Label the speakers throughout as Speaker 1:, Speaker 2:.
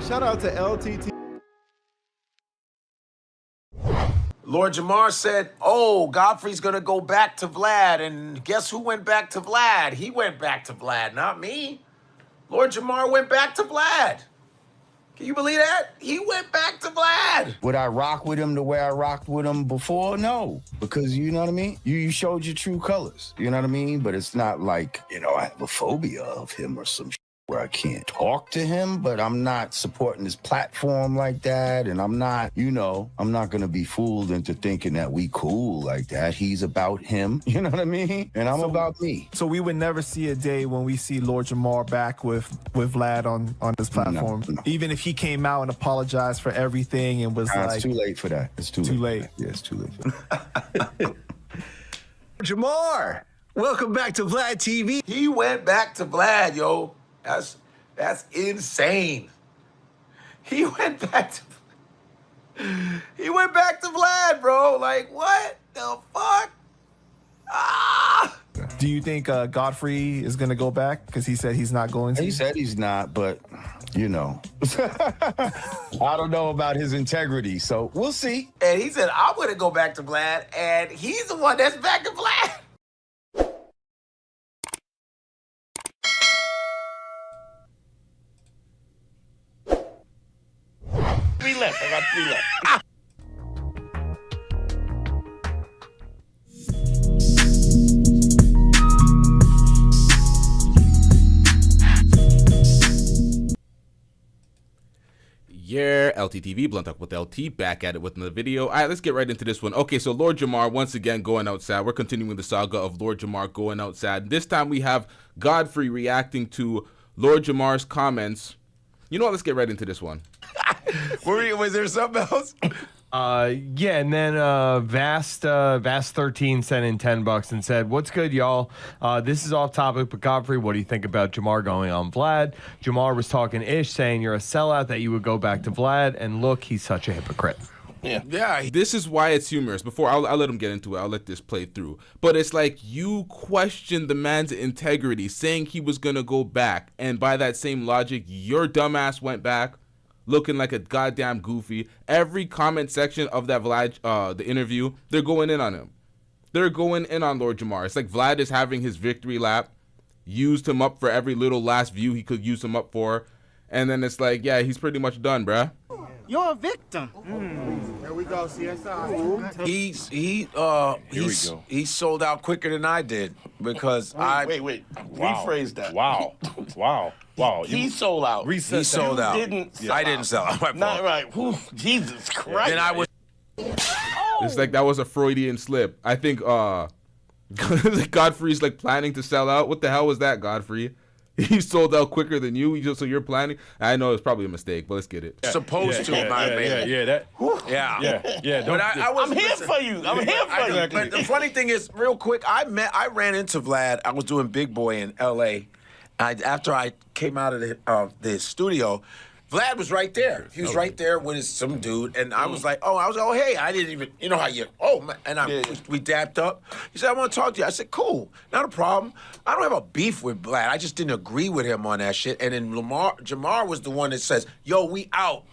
Speaker 1: Shout out to LTTV.
Speaker 2: Lord Jamar said, oh, Godfrey's going to go back to Vlad. And guess who went back to Vlad? He went back to Vlad, not me. Lord Jamar went back to Vlad. Can you believe that? He went back to Vlad.
Speaker 3: Would I rock with him the way I rocked with him before? No, because you know what I mean? You showed your true colors, you know what I mean? But it's not like, you know, I have a phobia of him or some shit where I can't talk to him, but I'm not supporting his platform like that. And I'm not, you know, I'm not going to be fooled into thinking that we cool like that. He's about him, you know what I mean? And I'm about me.
Speaker 1: So we would never see a day when we see Lord Jamar back with Vlad on this platform.
Speaker 3: No.
Speaker 1: Even if he came out and apologized for everything and was like...
Speaker 3: It's too late for that. It's too late. Yeah, it's too late for that.
Speaker 4: Jamar, welcome back to VladTv.
Speaker 2: He went back to Vlad, yo. That's insane. He went back to Vlad, bro. Like, what the fuck? Ah!
Speaker 1: Do you think Godfrey is going to go back? Because he said he's not going to.
Speaker 3: He said he's not, but, you know. I don't know about his integrity, so we'll see.
Speaker 2: And he said, I'm going to go back to Vlad, and he's the one that's back to Vlad.
Speaker 5: 3 left. I got 3 left. Ah!
Speaker 6: Yeah, LTTV, Blunt Talk with LT, back at it with another video. All right, let's get right into this one. Okay, so Lord Jamar, once again, going outside. We're continuing the saga of Lord Jamar going outside. This time we have Godfrey reacting to Lord Jamar's comments. You know what? Let's get right into this one.
Speaker 2: Was there something else?
Speaker 7: Yeah, and then Vast13 sent in $10 and said, "What's good, y'all? This is off topic, but Godfrey, what do you think about Jamar going on Vlad? Jamar was talking ish, saying you're a sellout, that you would go back to Vlad, and look, he's such a hypocrite."
Speaker 6: Yeah. This is why it's humorous. Before I'll let him get into it. I'll let this play through. But it's like you question the man's integrity, saying he was gonna go back, and by that same logic, your dumbass went back, looking like a goddamn goofy. Every comment section of that Vlad, the interview, they're going in on him. They're going in on Lord Jamar. It's like Vlad is having his victory lap, used him up for every little last view he could use him up for, and then it's like, yeah, he's pretty much done, bruh.
Speaker 5: You're a victim.
Speaker 1: Here we go, CSI.
Speaker 2: He sold out quicker than I did because
Speaker 5: Wait.
Speaker 8: Wow.
Speaker 5: Rephrase that.
Speaker 8: Wow.
Speaker 5: He sold out.
Speaker 2: He sold out. I didn't sell out.
Speaker 5: Not right. Whew, Jesus Christ.
Speaker 2: And I was.
Speaker 6: It's like that was a Freudian slip. I think Godfrey's like planning to sell out. What the hell was that, Godfrey? He sold out quicker than you, so you're planning. I know it's probably a mistake, but let's get it.
Speaker 2: Supposed to, my man.
Speaker 8: Yeah.
Speaker 5: But I'm here for you. I'm here for you.
Speaker 2: But the funny thing is, real quick, I ran into Vlad. I was doing Big Boy in L.A. After I came out of the studio, Vlad was right there. He was right there with some dude, and I was like, oh, hey, I didn't even, you know how you, and we dapped up. He said, I want to talk to you. I said, cool, not a problem. I don't have a beef with Vlad. I just didn't agree with him on that shit. And then Jamar was the one that says, yo, we out.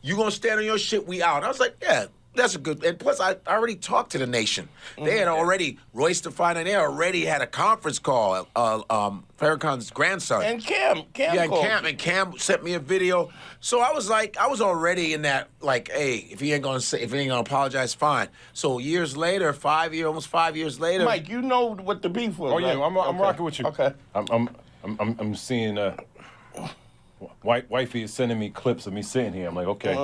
Speaker 2: You gonna stand on your shit, we out. And I was like, yeah. That's a good, and plus I already talked to the nation. They had already, Royce Define, and they already had a conference call, Farrakhan's grandson.
Speaker 5: And Cam
Speaker 2: called. Cam sent me a video. So I was like, I was already in that, like, hey, if he ain't gonna apologize, fine. So years later, almost 5 years later.
Speaker 5: Mike, you know what the beef was.
Speaker 8: Oh yeah,
Speaker 5: right?
Speaker 8: I'm rocking with you.
Speaker 5: Okay.
Speaker 8: I'm seeing wifey is sending me clips of me sitting here. I'm like, okay.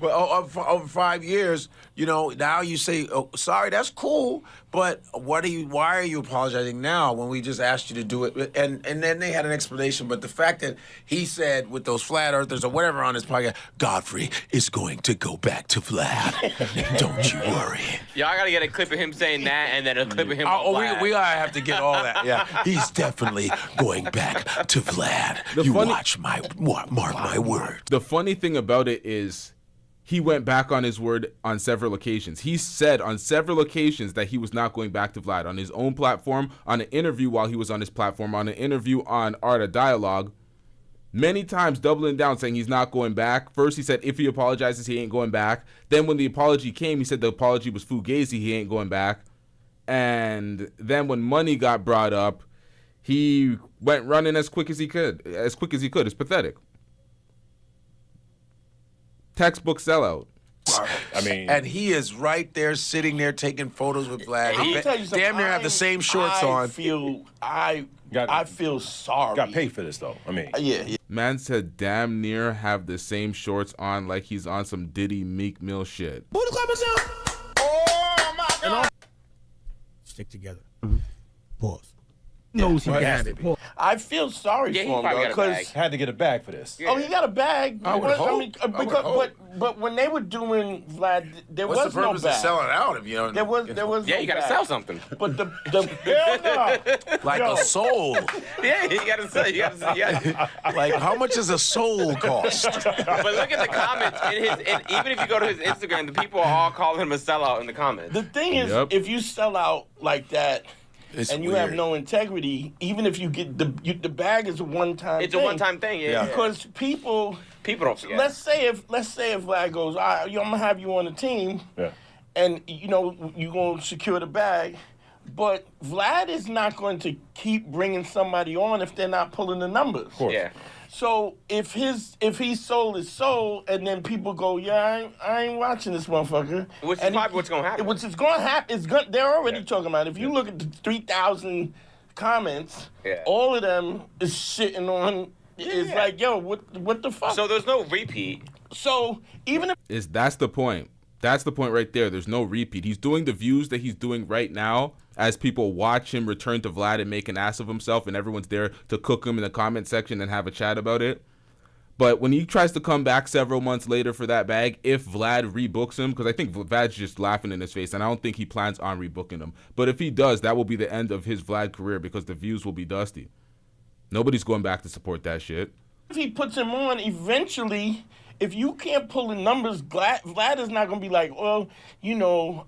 Speaker 2: Well, over 5 years, you know, now you say, oh, sorry, that's cool, but why are you apologizing now when we just asked you to do it? And then they had an explanation, but the fact that he said with those flat earthers or whatever on his podcast, Godfrey is going to go back to Vlad. Don't you worry.
Speaker 9: Yeah, I gotta get a clip of him saying that and then a clip of him.
Speaker 2: We gotta have to get all that. Yeah, he's definitely going back to Vlad. Mark my word.
Speaker 6: The funny thing about it is he went back on his word on several occasions. He said on several occasions that he was not going back to Vlad on his own platform, on an interview while he was on his platform, on an interview on Art of Dialogue. Many times doubling down, saying he's not going back. First, he said if he apologizes, he ain't going back. Then when the apology came, he said the apology was fugazi, he ain't going back. And then when money got brought up, he went running as quick as he could. It's pathetic. Textbook sellout.
Speaker 8: I mean,
Speaker 2: and he is right there, sitting there, taking photos with Vlad.
Speaker 5: I'm gonna tell you something.
Speaker 2: Damn near have the same shorts on.
Speaker 5: I feel sorry.
Speaker 8: got paid for this though. I mean,
Speaker 5: yeah.
Speaker 6: Man said damn near have the same shorts on like he's on some Diddy Meek Mill shit.
Speaker 5: Oh my God.
Speaker 10: Stick together. Pause. Knows he got it.
Speaker 5: I feel sorry
Speaker 9: Yeah, he
Speaker 5: for him
Speaker 9: probably
Speaker 5: though,
Speaker 9: got a bag.
Speaker 5: because
Speaker 8: had to get a bag for this.
Speaker 5: oh, he got a bag.
Speaker 2: I would hope.
Speaker 5: But when they were doing Vlad, there
Speaker 2: What's
Speaker 5: was
Speaker 2: the
Speaker 5: no
Speaker 2: purpose
Speaker 5: bag.
Speaker 2: of selling out if you don't?
Speaker 5: There was
Speaker 9: Yeah,
Speaker 5: no
Speaker 9: you gotta
Speaker 5: bag.
Speaker 9: sell something.
Speaker 5: But the hell no.
Speaker 2: like a soul.
Speaker 9: Yeah, you gotta sell. You gotta.
Speaker 2: Like how much does a soul cost?
Speaker 9: But look at the comments even if you go to his Instagram, the people are all calling him a sellout in the comments.
Speaker 5: The thing is,
Speaker 6: Yep.
Speaker 5: if you sell out like that.
Speaker 2: It's
Speaker 5: and you
Speaker 2: weird.
Speaker 5: have no integrity, even if you get the bag is a one-time
Speaker 9: It's
Speaker 5: thing.
Speaker 9: a one-time thing, yeah.
Speaker 5: Because people
Speaker 9: People don't forget.
Speaker 5: let's say if Vlad goes, I'm gonna have you on the team,
Speaker 8: Yeah.
Speaker 5: and you gonna secure the bag, but Vlad is not going to keep bringing somebody on if they're not pulling the numbers. Of
Speaker 8: course.
Speaker 9: Yeah.
Speaker 5: So if he sold his soul, and then people go, yeah, I ain't watching this motherfucker.
Speaker 9: Which is
Speaker 5: And
Speaker 9: probably what's gonna happen.
Speaker 5: Which is gonna happen. They're already talking about it. If you look at the 3,000 comments,
Speaker 9: Yeah.
Speaker 5: all of them is shitting on. It's
Speaker 9: Yeah.
Speaker 5: like, yo, what the fuck?
Speaker 9: So there's no repeat.
Speaker 5: So even if
Speaker 6: That's the point. That's the point right there. There's no repeat. He's doing the views that he's doing right now as people watch him return to Vlad and make an ass of himself, and everyone's there to cook him in the comment section and have a chat about it. But when he tries to come back several months later for that bag, if Vlad rebooks him, because I think Vlad's just laughing in his face, and I don't think he plans on rebooking him. But if he does, that will be the end of his Vlad career because the views will be dusty. Nobody's going back to support that shit.
Speaker 5: he puts him on, eventually, if you can't pull the numbers, Vlad is not gonna be like, well, I'm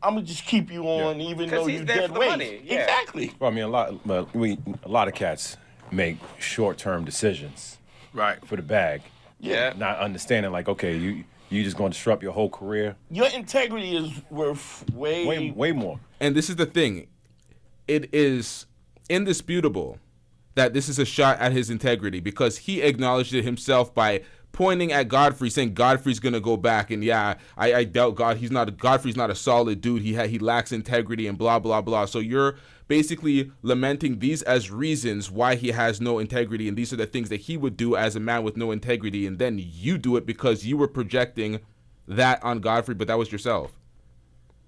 Speaker 5: gonna just keep you on even
Speaker 9: 'Cause
Speaker 5: though
Speaker 9: he's
Speaker 5: you're
Speaker 9: there
Speaker 5: dead
Speaker 9: for the
Speaker 5: weight.
Speaker 9: money, yeah.
Speaker 5: Exactly.
Speaker 8: Well, I mean, a lot of cats make short-term decisions,
Speaker 2: Right.
Speaker 8: for the bag.
Speaker 9: Yeah.
Speaker 8: Not understanding, like, okay, you just going to disrupt your whole career.
Speaker 5: Your integrity is worth
Speaker 8: Way more.
Speaker 6: And this is the thing. It is indisputable that this is a shot at his integrity because he acknowledged it himself by pointing at Godfrey, saying Godfrey's gonna go back, and I doubt Godfrey's not a solid dude. He lacks integrity and blah blah blah. So you're basically lamenting these as reasons why he has no integrity, and these are the things that he would do as a man with no integrity, and then you do it because you were projecting that on Godfrey, but that was yourself.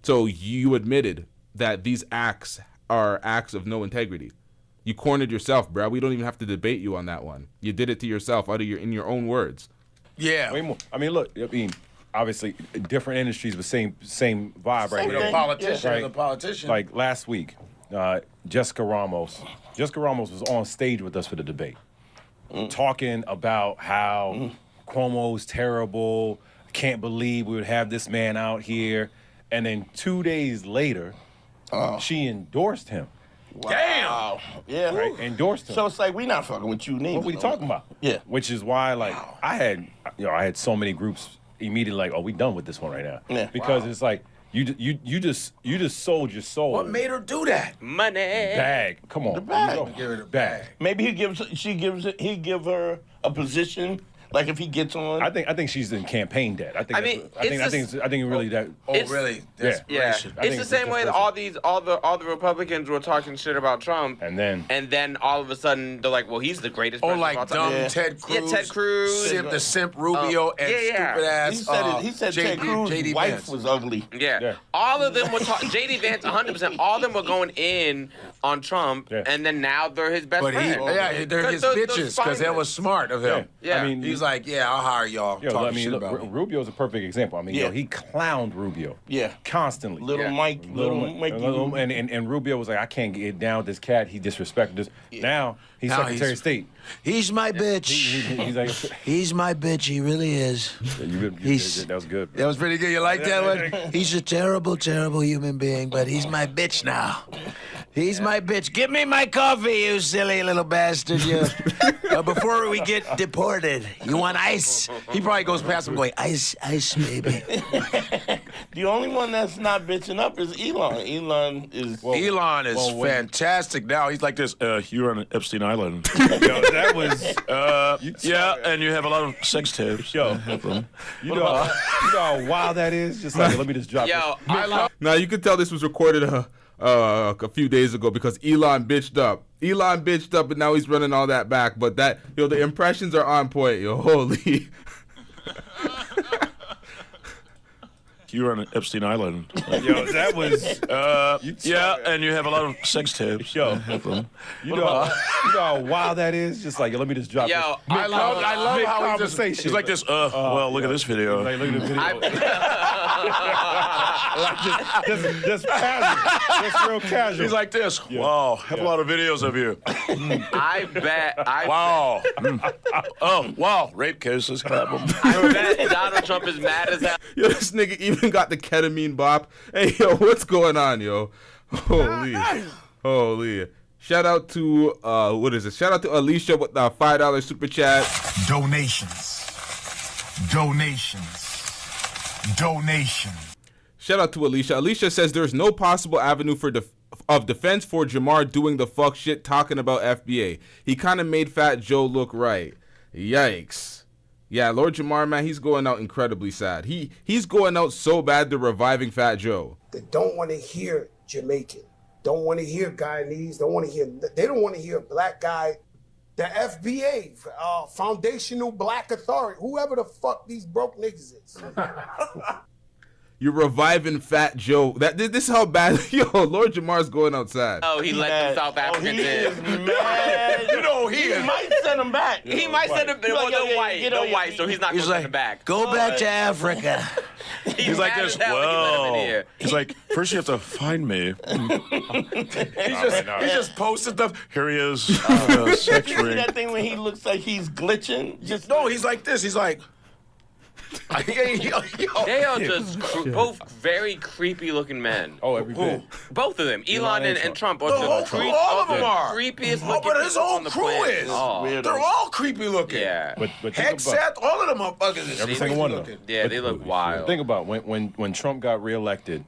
Speaker 6: So you admitted that these acts are acts of no integrity. You cornered yourself, bro. We don't even have to debate you on that one. You did it to yourself in your own words.
Speaker 2: Yeah.
Speaker 8: Way more. I mean, look. I mean, obviously, different industries, but same vibe right
Speaker 5: Same
Speaker 8: here.
Speaker 5: thing.
Speaker 2: The politician.
Speaker 8: Right.
Speaker 2: The politician.
Speaker 8: Like last week, Jessica Ramos was on stage with us for the debate, talking about how Cuomo's terrible. Can't believe we would have this man out here, and then 2 days later, she endorsed him.
Speaker 5: Wow. Yeah.
Speaker 8: Right? Endorsed him.
Speaker 5: So it's like, we not fucking with you neither.
Speaker 8: What are you talking about?
Speaker 5: Yeah.
Speaker 8: Which is why, like, I had so many groups immediately like, oh, we done with this one right now.
Speaker 5: Yeah.
Speaker 8: Because it's like you just sold your soul.
Speaker 2: What made her do that?
Speaker 9: Money.
Speaker 8: Bag? Come on.
Speaker 5: The bag.
Speaker 8: You know,
Speaker 2: Give her the
Speaker 8: bag.
Speaker 5: Maybe he give her a position, like if he gets on.
Speaker 8: I think she's in campaign debt. I think.
Speaker 9: I mean,
Speaker 8: I think really that.
Speaker 2: Oh,
Speaker 9: It's-
Speaker 2: really?
Speaker 8: Yeah.
Speaker 9: Yeah,
Speaker 2: Desperation.
Speaker 8: I
Speaker 9: it's
Speaker 8: think
Speaker 9: the same way that
Speaker 8: desperation.
Speaker 9: all the Republicans were talking shit about Trump,
Speaker 8: And then
Speaker 9: all of a sudden they're like, well, he's the greatest.
Speaker 2: Oh,
Speaker 9: president
Speaker 2: like
Speaker 9: of all time.
Speaker 2: dumb
Speaker 5: Yeah.
Speaker 2: Ted Cruz.
Speaker 9: Yeah, Ted Cruz.
Speaker 2: The simp Rubio and
Speaker 9: yeah, yeah.
Speaker 2: stupid ass.
Speaker 5: he said Ted Cruz's
Speaker 2: JD
Speaker 5: wife
Speaker 2: Vance.
Speaker 5: was ugly.
Speaker 9: Yeah.
Speaker 8: Yeah.
Speaker 9: All of them were JD Vance 100%. All of them were going in on Trump,
Speaker 8: Yeah.
Speaker 9: and then now they're his best
Speaker 2: But
Speaker 9: friend.
Speaker 2: they're his
Speaker 9: Those
Speaker 2: bitches because that was smart of him.
Speaker 9: Yeah.
Speaker 8: I mean,
Speaker 2: He's like, yeah, I'll hire y'all.
Speaker 8: yo,
Speaker 2: Talking
Speaker 8: I mean,
Speaker 2: shit
Speaker 8: look,
Speaker 2: about me.
Speaker 8: Rubio's a perfect example. I mean,
Speaker 5: Yeah.
Speaker 8: he clowned Rubio.
Speaker 5: Yeah.
Speaker 8: Constantly.
Speaker 5: Little
Speaker 9: Yeah.
Speaker 5: Mike,
Speaker 8: And Rubio was like, I can't get down with this cat. He disrespected this. Now he's
Speaker 2: Now
Speaker 8: Secretary of State.
Speaker 2: He's my bitch.
Speaker 8: He's like,
Speaker 2: He's my bitch. He really is.
Speaker 8: that was good.
Speaker 2: That was pretty good. You like that one? He's a terrible, terrible human being, but he's my bitch now. He's my bitch. Give me my coffee, you silly little bastard. You. Before we get deported, you want ice? He probably goes past him going, ice, baby.
Speaker 5: The only one that's not bitching up is Elon. Elon is
Speaker 2: fantastic now. He's like this, you're on Epstein Island.
Speaker 8: Yo, that was...
Speaker 2: and you have a lot of sex tapes.
Speaker 8: Yo, you know how wild that is? Just like, let me just drop it.
Speaker 6: Now, you can tell this was recorded a few days ago because Elon bitched up. Elon bitched up, and now he's running all that back. But that, the impressions are on point, holy.
Speaker 2: You're on Epstein Island.
Speaker 8: Yo, that was...
Speaker 2: and you have a lot of sex tapes.
Speaker 8: Yo, you know how wild that is? Just like, let me just drop it.
Speaker 2: I love how he's like this, well, look at this video.
Speaker 8: Like, look at the video. Like, just casual. Just real casual.
Speaker 2: He's like this. Yeah. Wow, have a lot of videos of you.
Speaker 9: I bet.
Speaker 2: Wow. Oh, wow. Rape cases happen.
Speaker 9: I bet Donald Trump is mad as hell.
Speaker 6: Yo, this nigga even got the ketamine bop. Hey, yo, what's going on, yo? Holy. Shout out to, Shout out to Alicia with the $5 super chat.
Speaker 11: Donations.
Speaker 6: Shout out to Alicia. Alicia says there's no possible avenue of defense for Jamar doing the fuck shit talking about FBA. He kind of made Fat Joe look right. Yikes. Yeah, Lord Jamar, man, he's going out incredibly sad. He's going out so bad they're reviving Fat Joe.
Speaker 12: They don't want to hear Jamaican. Don't want to hear Guyanese. They don't want to hear black guy. The FBA, Foundational Black Authority, whoever the fuck these broke niggas is.
Speaker 6: You're reviving Fat Joe. This is how bad. Yo, Lord Jamar's going outside.
Speaker 9: Oh, he let the South Africans in.
Speaker 2: Mad. You know he
Speaker 5: might send him back.
Speaker 9: He might send him back. Well, they're white, so he's not going to send him back.
Speaker 2: Go back to Africa. He's like this. Well, he's like, first you have to find me. He just posted stuff. Here he is. Sex
Speaker 5: You see
Speaker 2: ring.
Speaker 5: that thing when he looks like he's glitching?
Speaker 2: He's like this. He's like.
Speaker 9: They are just both very creepy looking men.
Speaker 8: Oh, every bit.
Speaker 9: Both of them. Elon and Trump are
Speaker 2: all of them are.
Speaker 9: creepiest looking
Speaker 2: But his
Speaker 9: people
Speaker 2: whole
Speaker 9: on the
Speaker 2: crew
Speaker 9: planet.
Speaker 2: is.
Speaker 9: Oh.
Speaker 2: They're all creepy looking.
Speaker 9: Yeah.
Speaker 8: But think
Speaker 2: Headset, all of them motherfuckers is
Speaker 8: every
Speaker 2: creepy
Speaker 8: single one of
Speaker 2: looking.
Speaker 8: them.
Speaker 9: Yeah, they look wild.
Speaker 8: Think about when Trump got reelected.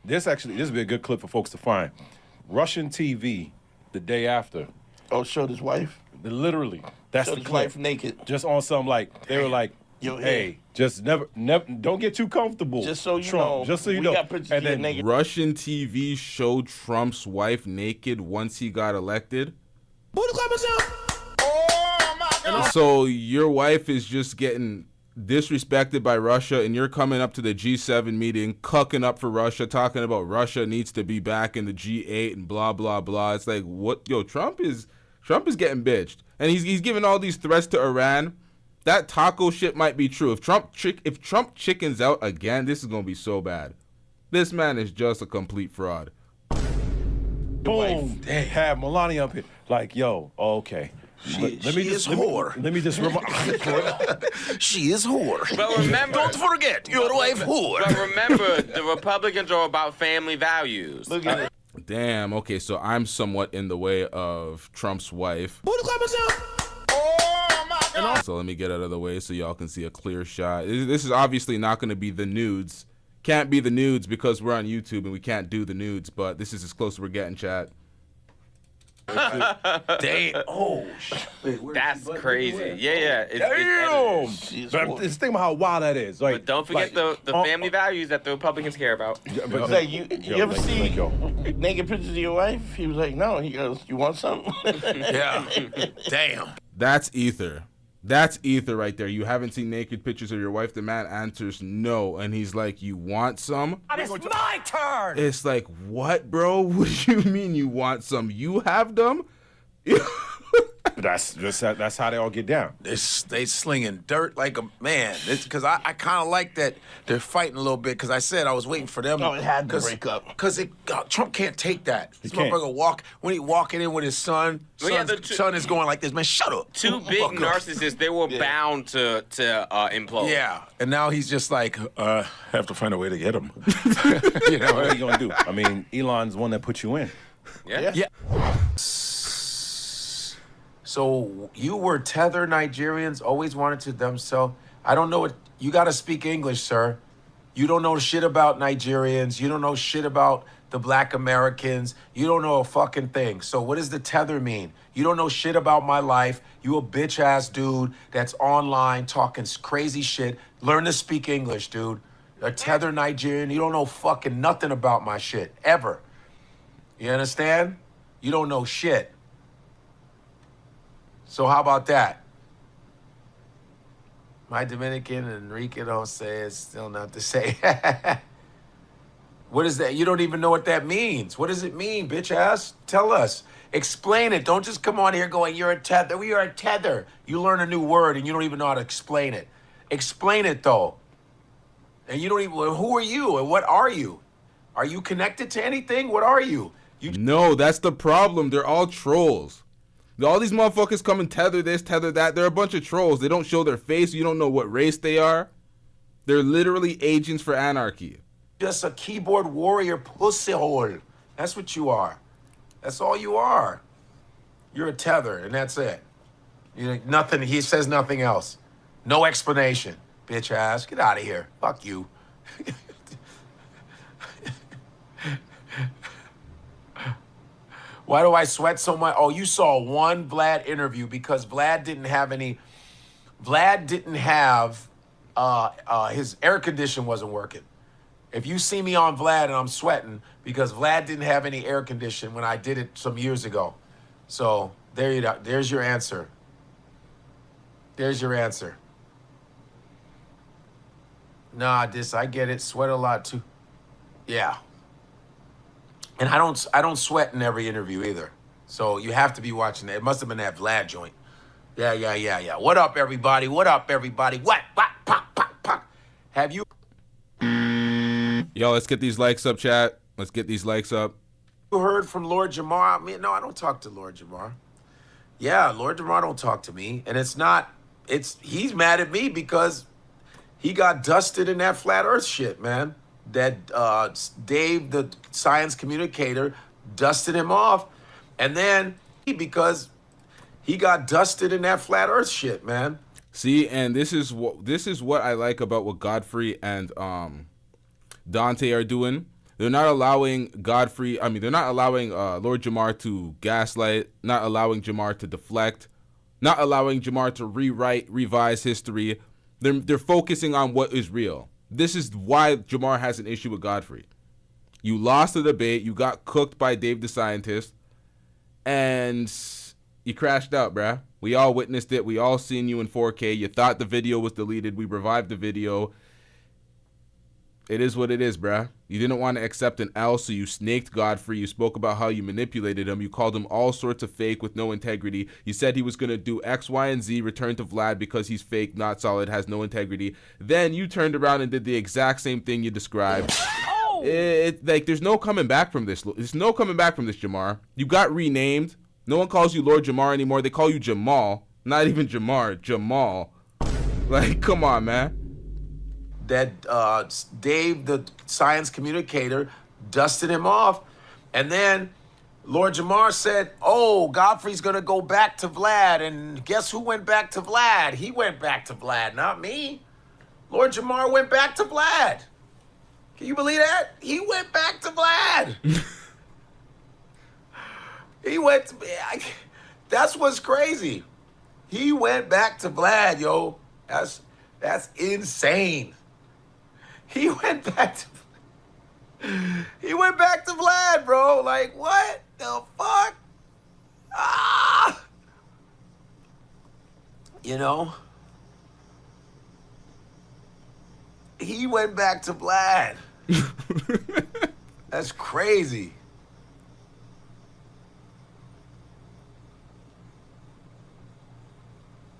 Speaker 8: This would be a good clip for folks to find. Russian TV the day after.
Speaker 5: Oh, showed his wife?
Speaker 8: Literally, that's
Speaker 5: Showed
Speaker 8: the
Speaker 5: his
Speaker 8: clip.
Speaker 5: wife naked.
Speaker 8: Just on some they were like,
Speaker 5: Yo,
Speaker 8: hey, just never, don't get too comfortable.
Speaker 5: Just so you
Speaker 8: Trump,
Speaker 5: know.
Speaker 8: Just so you
Speaker 5: we
Speaker 8: know.
Speaker 5: got pictures
Speaker 8: And
Speaker 5: of you
Speaker 8: then
Speaker 5: naked.
Speaker 6: Russian TV showed Trump's wife naked once he got elected. So your wife is just getting disrespected by Russia, and you're coming up to the G7 meeting, cucking up for Russia, talking about Russia needs to be back in the G8 and blah blah blah. It's like, what? Yo, Trump is getting bitched, and he's giving all these threats to Iran. That taco shit might be true. If Trump chickens out again, this is gonna be so bad. This man is just a complete fraud.
Speaker 8: boom, have Melania up here. Like, yo, okay. Let me just remind.
Speaker 2: She is whore.
Speaker 9: But remember,
Speaker 2: don't forget your wife whore.
Speaker 9: But remember, the Republicans are about family values.
Speaker 5: Look at it.
Speaker 6: Damn. Okay, so I'm somewhat in the way of Trump's wife. So let me get out of the way so y'all can see a clear shot. This is obviously not going to be the nudes. Can't be the nudes because we're on YouTube and we can't do the nudes. But this is as close as we're getting, chat.
Speaker 2: Damn. Oh,
Speaker 9: that's crazy. Yeah.
Speaker 8: Damn. But just think about how wild that is. Like,
Speaker 9: but don't forget the family values that the Republicans care about.
Speaker 8: But
Speaker 5: like you ever see naked pictures of your wife? He was like, no. He goes, you want something?
Speaker 2: Yeah. Damn.
Speaker 6: That's ether. That's ether right there. You haven't seen naked pictures of your wife. The man answers no, and he's like, "You want some?"
Speaker 11: It's my turn.
Speaker 6: It's like, what, bro? What do you mean you want some? You have them?
Speaker 8: That's how they all get down.
Speaker 2: They slinging dirt like a man. Because I kind of like that they're fighting a little bit. Because I said I was waiting for them.
Speaker 5: Oh, it had to break up.
Speaker 2: Because Trump can't take that. This
Speaker 8: can't.
Speaker 2: motherfucker when he walking in with his son, son is going like this. Man, shut up.
Speaker 9: Two big narcissists. They were bound to implode.
Speaker 2: Yeah, and now he's just like, have to find a way to get him.
Speaker 8: You know what are you gonna do? I mean, Elon's the one that put you in.
Speaker 2: Yeah. So you were tether Nigerians, always wanted to themselves. I don't know what, you got to speak English, sir. You don't know shit about Nigerians. You don't know shit about the black Americans. You don't know a fucking thing. So what does the tether mean? You don't know shit about my life. You a bitch ass dude that's online talking crazy shit. Learn to speak English, dude. A tether Nigerian. You don't know fucking nothing about my shit, ever. You understand? You don't know shit. So how about that? My Dominican and Enrique don't say it's still not to say. What is that? You don't even know what that means. What does it mean, bitch ass? Tell us. Explain it. Don't just come on here going, you're a tether. We are a tether. You learn a new word and you don't even know how to explain it. Explain it, though. And you don't even, who are you and what are you? Are you connected to anything? What are you?
Speaker 6: No, that's the problem. They're all trolls. All these motherfuckers come and tether this, tether that. They're a bunch of trolls. They don't show their face. You don't know what race they are. They're literally agents for anarchy.
Speaker 2: Just a keyboard warrior pussy hole. That's what you are. That's all you are. You're a tether, and that's it. Nothing. He says nothing else. No explanation. Bitch ass. Get out of here. Fuck you. Why do I sweat so much? Oh, you saw one Vlad interview because Vlad didn't have his air condition wasn't working. If you see me on Vlad and I'm sweating because Vlad didn't have any air condition when I did it some years ago. So there you go. There's your answer. There's your answer. Nah, I get it. Sweat a lot too. Yeah. And I don't sweat in every interview either. So you have to be watching that. It must have been that Vlad joint. Yeah. What up, everybody? What? Pop. Have you
Speaker 6: Yo, let's get these likes up, chat. Let's get these likes up.
Speaker 2: heard from Lord Jamar? I mean, no, I don't talk to Lord Jamar. Yeah, Lord Jamar don't talk to me. And he's mad at me because he got dusted in that flat earth shit, man. That Dave, the science communicator, dusted him off. And then because he got dusted in that flat earth shit, man.
Speaker 6: See, and this is what I like about what Godfrey and Dante are doing. They're not allowing Lord Jamar to gaslight, not allowing Jamar to deflect, not allowing Jamar to revise history. They're focusing on what is real. This is why Jamar has an issue with Godfrey. You lost the debate. You got cooked by Dave the Scientist. And you crashed out, bruh. We all witnessed it. We all seen you in 4K. You thought the video was deleted. We revived the video. It is what it is, bruh. You didn't want to accept an L, so you snaked Godfrey. You spoke about how you manipulated him. You called him all sorts of fake with no integrity. You said he was going to do X, Y, and Z, return to Vlad because he's fake, not solid, has no integrity. Then you turned around and did the exact same thing you described. There's no coming back from this. There's no coming back from this, Jamar. You got renamed. No one calls you Lord Jamar anymore. They call you Jamal. Not even Jamar. Jamal. Like, come on, man.
Speaker 2: That Dave, the science communicator, dusted him off. And then Lord Jamar said, oh, Godfrey's going to go back to Vlad. And guess who went back to Vlad? He went back to Vlad, not me. Lord Jamar went back to Vlad. Can you believe that? He went back to Vlad. That's what's crazy. He went back to Vlad, yo. That's insane. He went back to Vlad, bro. Like, what the fuck? You know? He went back to Vlad. That's crazy.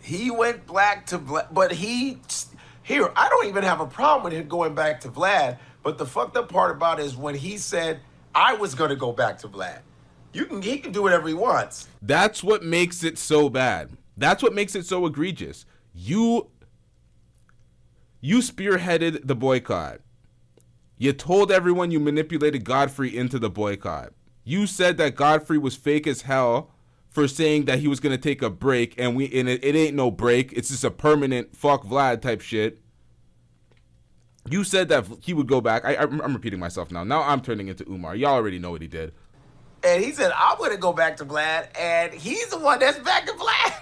Speaker 2: He went back to Vlad, but here, I don't even have a problem with him going back to Vlad, but the fucked up part about it is when he said, I was going to go back to Vlad. He can do whatever he wants.
Speaker 6: That's what makes it so bad. That's what makes it so egregious. You spearheaded the boycott. You told everyone you manipulated Godfrey into the boycott. You said that Godfrey was fake as hell for saying that he was gonna take a break, and it ain't no break. It's just a permanent fuck Vlad type shit. You said that he would go back. I'm repeating myself now. Now I'm turning into Umar. Y'all already know what he did.
Speaker 2: And he said, I'm gonna go back to Vlad, and he's the one that's back to Vlad.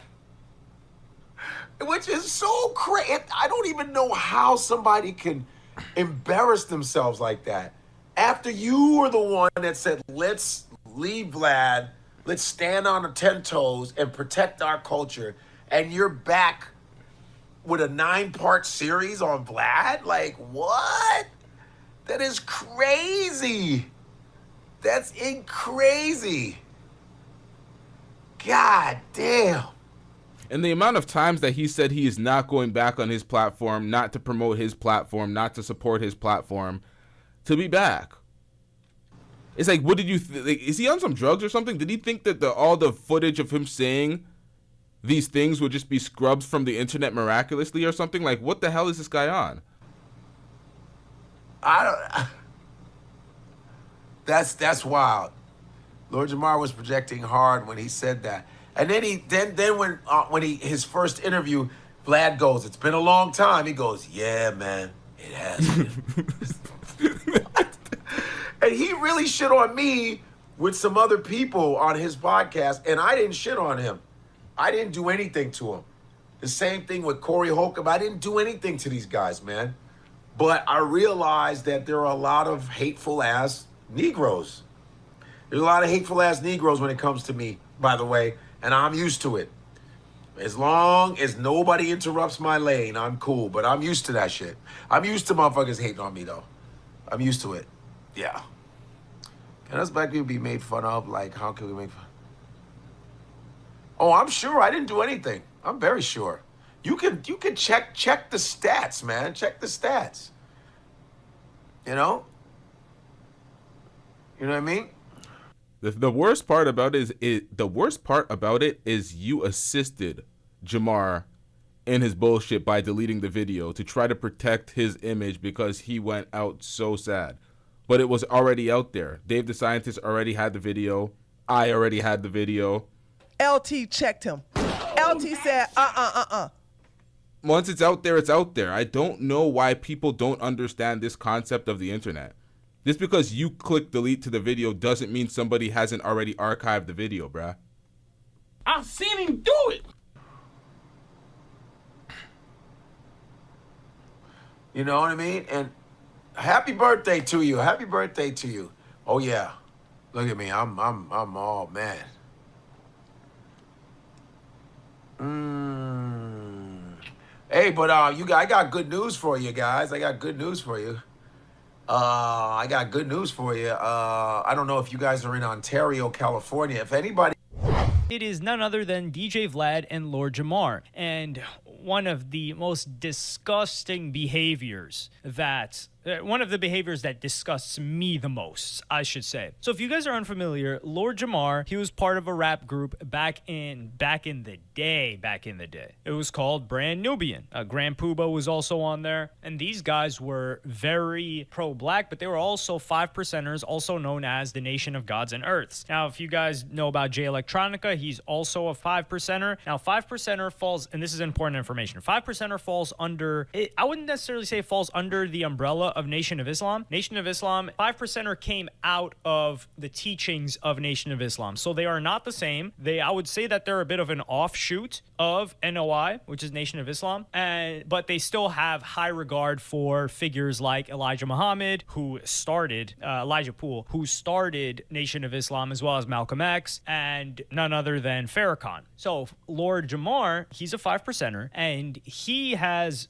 Speaker 2: Which is so crazy. I don't even know how somebody can embarrass themselves like that. After you were the one that said, let's leave Vlad, let's stand on our 10 toes and protect our culture, and you're back with a 9-part series on Vlad? Like, what? That is crazy. That's crazy. God damn.
Speaker 6: And the amount of times that he said he is not going back on his platform, not to promote his platform, not to support his platform, to be back. It's like, what did you like, is he on some drugs or something? Did he think that all the footage of him saying these things would just be scrubbed from the internet miraculously or something? Like, what the hell is this guy on?
Speaker 2: That's wild. Lord Jamar was projecting hard when he said that. And then when his first interview, Vlad goes, it's been a long time. He goes, yeah, man, it has been. And he really shit on me with some other people on his podcast, and I didn't shit on him. I didn't do anything to him. The same thing with Corey Holcomb. I didn't do anything to these guys, man. But I realized that there are a lot of hateful-ass Negroes. There's a lot of hateful-ass Negroes when it comes to me, by the way, and I'm used to it. As long as nobody interrupts my lane, I'm cool, but I'm used to that shit. I'm used to motherfuckers hating on me, though. I'm used to it. Yeah. Can us black people be made fun of? Like, how can we make fun? Oh, I'm sure I didn't do anything. I'm very sure. You can check the stats, man. Check the stats. You know? You know what I mean?
Speaker 6: The worst part about it is you assisted Jamar in his bullshit by deleting the video to try to protect his image because he went out so sad. But it was already out there. Dave the Scientist already had the video. I already had the video.
Speaker 13: LT checked him. LT said,
Speaker 6: Once it's out there, it's out there. I don't know why people don't understand this concept of the internet. Just because you click delete to the video doesn't mean somebody hasn't already archived the video, bruh.
Speaker 5: I've seen him do it.
Speaker 2: You know what I mean? And happy birthday to you. Happy birthday to you. Oh yeah. Look at me. I'm all mad. Hey, but I got good news for you guys. I got good news for you. I don't know if you guys are in Ontario, California. If anybody...
Speaker 14: It is none other than DJ Vlad and Lord Jamar. And one of the most disgusting behaviors that... one of the behaviors that disgusts me the most, I should say. So if you guys are unfamiliar, Lord Jamar, he was part of a rap group back in the day. It was called Brand Nubian. Grand Poobah was also on there. And these guys were very pro-black, but they were also 5%ers, also known as the Nation of Gods and Earths. Now, if you guys know about Jay Electronica, he's also a 5%er. Now, 5%er falls, and this is important information, 5%er falls under, I wouldn't necessarily say it falls under the umbrella of Nation of Islam. Nation of Islam, 5%er came out of the teachings of Nation of Islam. So they are not the same. I would say that they're a bit of an offshoot of NOI, which is Nation of Islam, but they still have high regard for figures like Elijah Muhammad, who started, Elijah Poole, who started Nation of Islam, as well as Malcolm X, and none other than Farrakhan. So Lord Jamar, he's a 5%er, and he was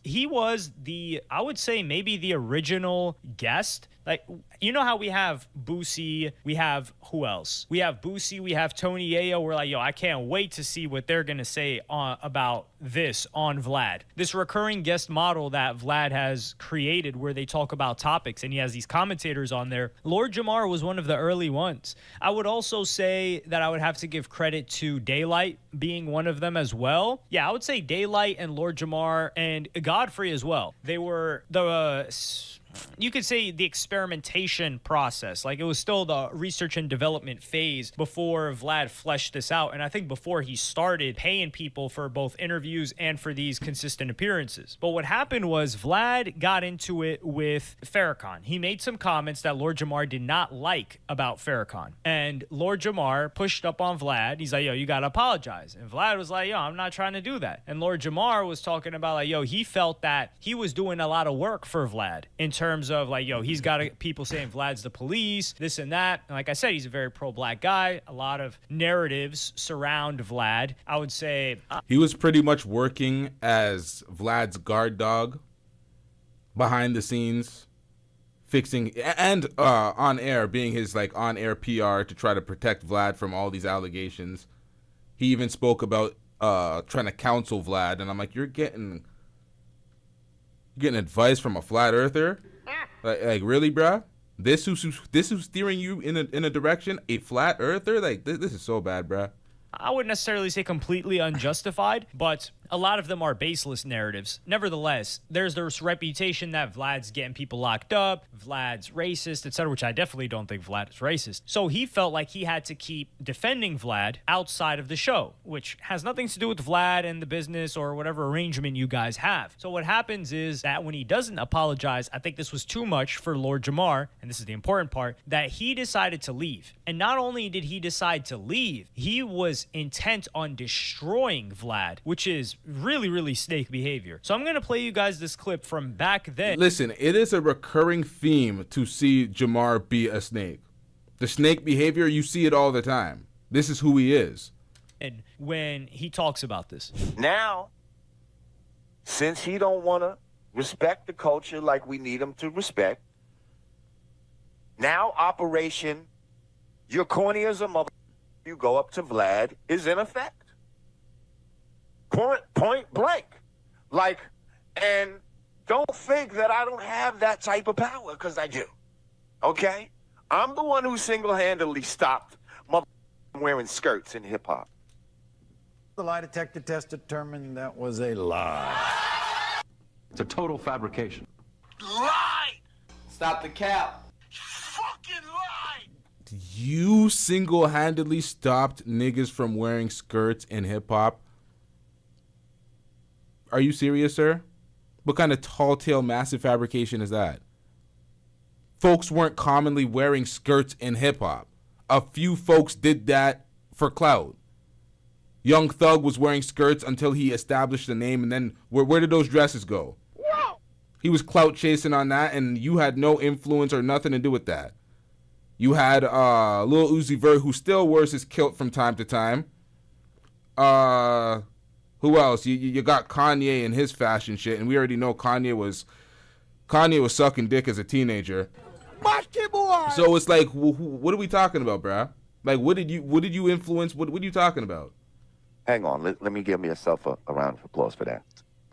Speaker 14: I would say maybe the original guest Like, you know how we have Boosie, we have who else? We have Boosie, we have Tony Yayo. We're like, yo, I can't wait to see what they're going to say about this on Vlad. This recurring guest model that Vlad has created where they talk about topics and he has these commentators on there. Lord Jamar was one of the early ones. I would also say that I would have to give credit to Daylight being one of them as well. Yeah, I would say Daylight and Lord Jamar and Godfrey as well. They were you could say the experimentation process. Like, it was still the research and development phase before Vlad fleshed this out. And I think before he started paying people for both interviews and for these consistent appearances. But what happened was Vlad got into it with Farrakhan. He made some comments that Lord Jamar did not like about Farrakhan. And Lord Jamar pushed up on Vlad. He's like, yo, you got to apologize. And Vlad was like, yo, I'm not trying to do that. And Lord Jamar was talking about, like, yo, he felt that he was doing a lot of work for Vlad in terms of, like, yo, he's got people saying Vlad's the police, this and that. And like I said, he's a very pro-black guy. A lot of narratives surround Vlad. I would say
Speaker 6: he was pretty much working as Vlad's guard dog behind the scenes, fixing and on air, being his like on-air PR to try to protect Vlad from all these allegations. He even spoke about trying to counsel Vlad, and I'm like, you're getting advice from a flat earther? Like really, bruh? This who's steering you in a direction? A flat earther? Like, this is so bad, bruh.
Speaker 14: I wouldn't necessarily say completely unjustified, but a lot of them are baseless narratives. Nevertheless, there's this reputation that Vlad's getting people locked up, Vlad's racist, etc., which I definitely don't think Vlad is racist. So he felt like he had to keep defending Vlad outside of the show, which has nothing to do with Vlad and the business or whatever arrangement you guys have. So what happens is that when he doesn't apologize, I think this was too much for Lord Jamar, and this is the important part, that he decided to leave. And not only did he decide to leave, he was intent on destroying Vlad, which is really, really snake behavior. So I'm going to play you guys this clip from back then.
Speaker 6: Listen, it is a recurring theme to see Jamar be a snake. The snake behavior, you see it all the time. This is who he is.
Speaker 14: And when he talks about this.
Speaker 15: Now, since he don't want to respect the culture like we need him to respect, now Operation You're Corny as a Mother, you go up to Vlad is in effect. Point blank. Like, and don't think that I don't have that type of power, because I do. Okay? I'm the one who single-handedly stopped mother wearing skirts in hip-hop.
Speaker 16: The lie detector test determined that was a lie.
Speaker 17: It's a total fabrication.
Speaker 15: Lie!
Speaker 9: Stop the cap.
Speaker 15: Fucking lie!
Speaker 6: You single-handedly stopped niggas from wearing skirts in hip-hop? Are you serious, sir? What kind of tall tale massive fabrication is that? Folks weren't commonly wearing skirts in hip-hop. A few folks did that for clout. Young Thug was wearing skirts until he established a name, and then where did those dresses go? Whoa. He was clout chasing on that, and you had no influence or nothing to do with that. You had Lil Uzi Vert, who still wears his kilt from time to time. Who else? You got Kanye and his fashion shit, and we already know Kanye was sucking dick as a teenager. So it's like, what are we talking about, bruh? Like, what did you influence? What are you talking about?
Speaker 15: Hang on, let me give myself a round of applause for that.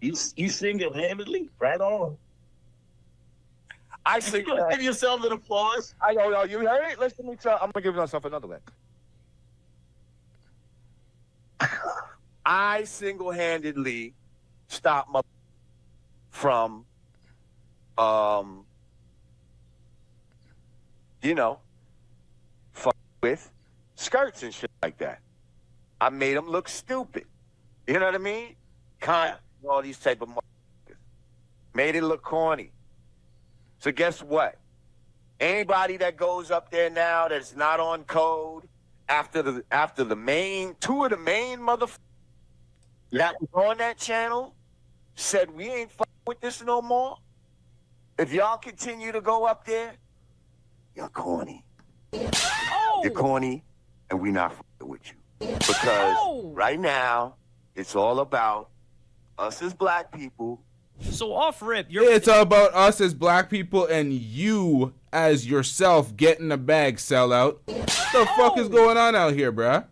Speaker 18: You single-handedly, right on.
Speaker 15: I single-handedly.
Speaker 18: Give yourself an applause.
Speaker 15: Oh, you heard it? Listen to me tell. I'm gonna give myself another one. I single-handedly stopped my from, with skirts and shit like that. I made them look stupid. You know what I mean? All these type of motherfuckers. Made it look corny. So guess what? Anybody that goes up there now that's not on code after the main, two of the main motherfuckers that was on that channel said we ain't fucking with this no more. If y'all continue to go up there, you're corny. Oh. You're corny, and we not fucking with you. Because right now, it's all about us as black people
Speaker 14: So off rip, you're
Speaker 6: It's about us as black people and you as yourself getting a bag, sellout. What the fuck is going on out here, bruh?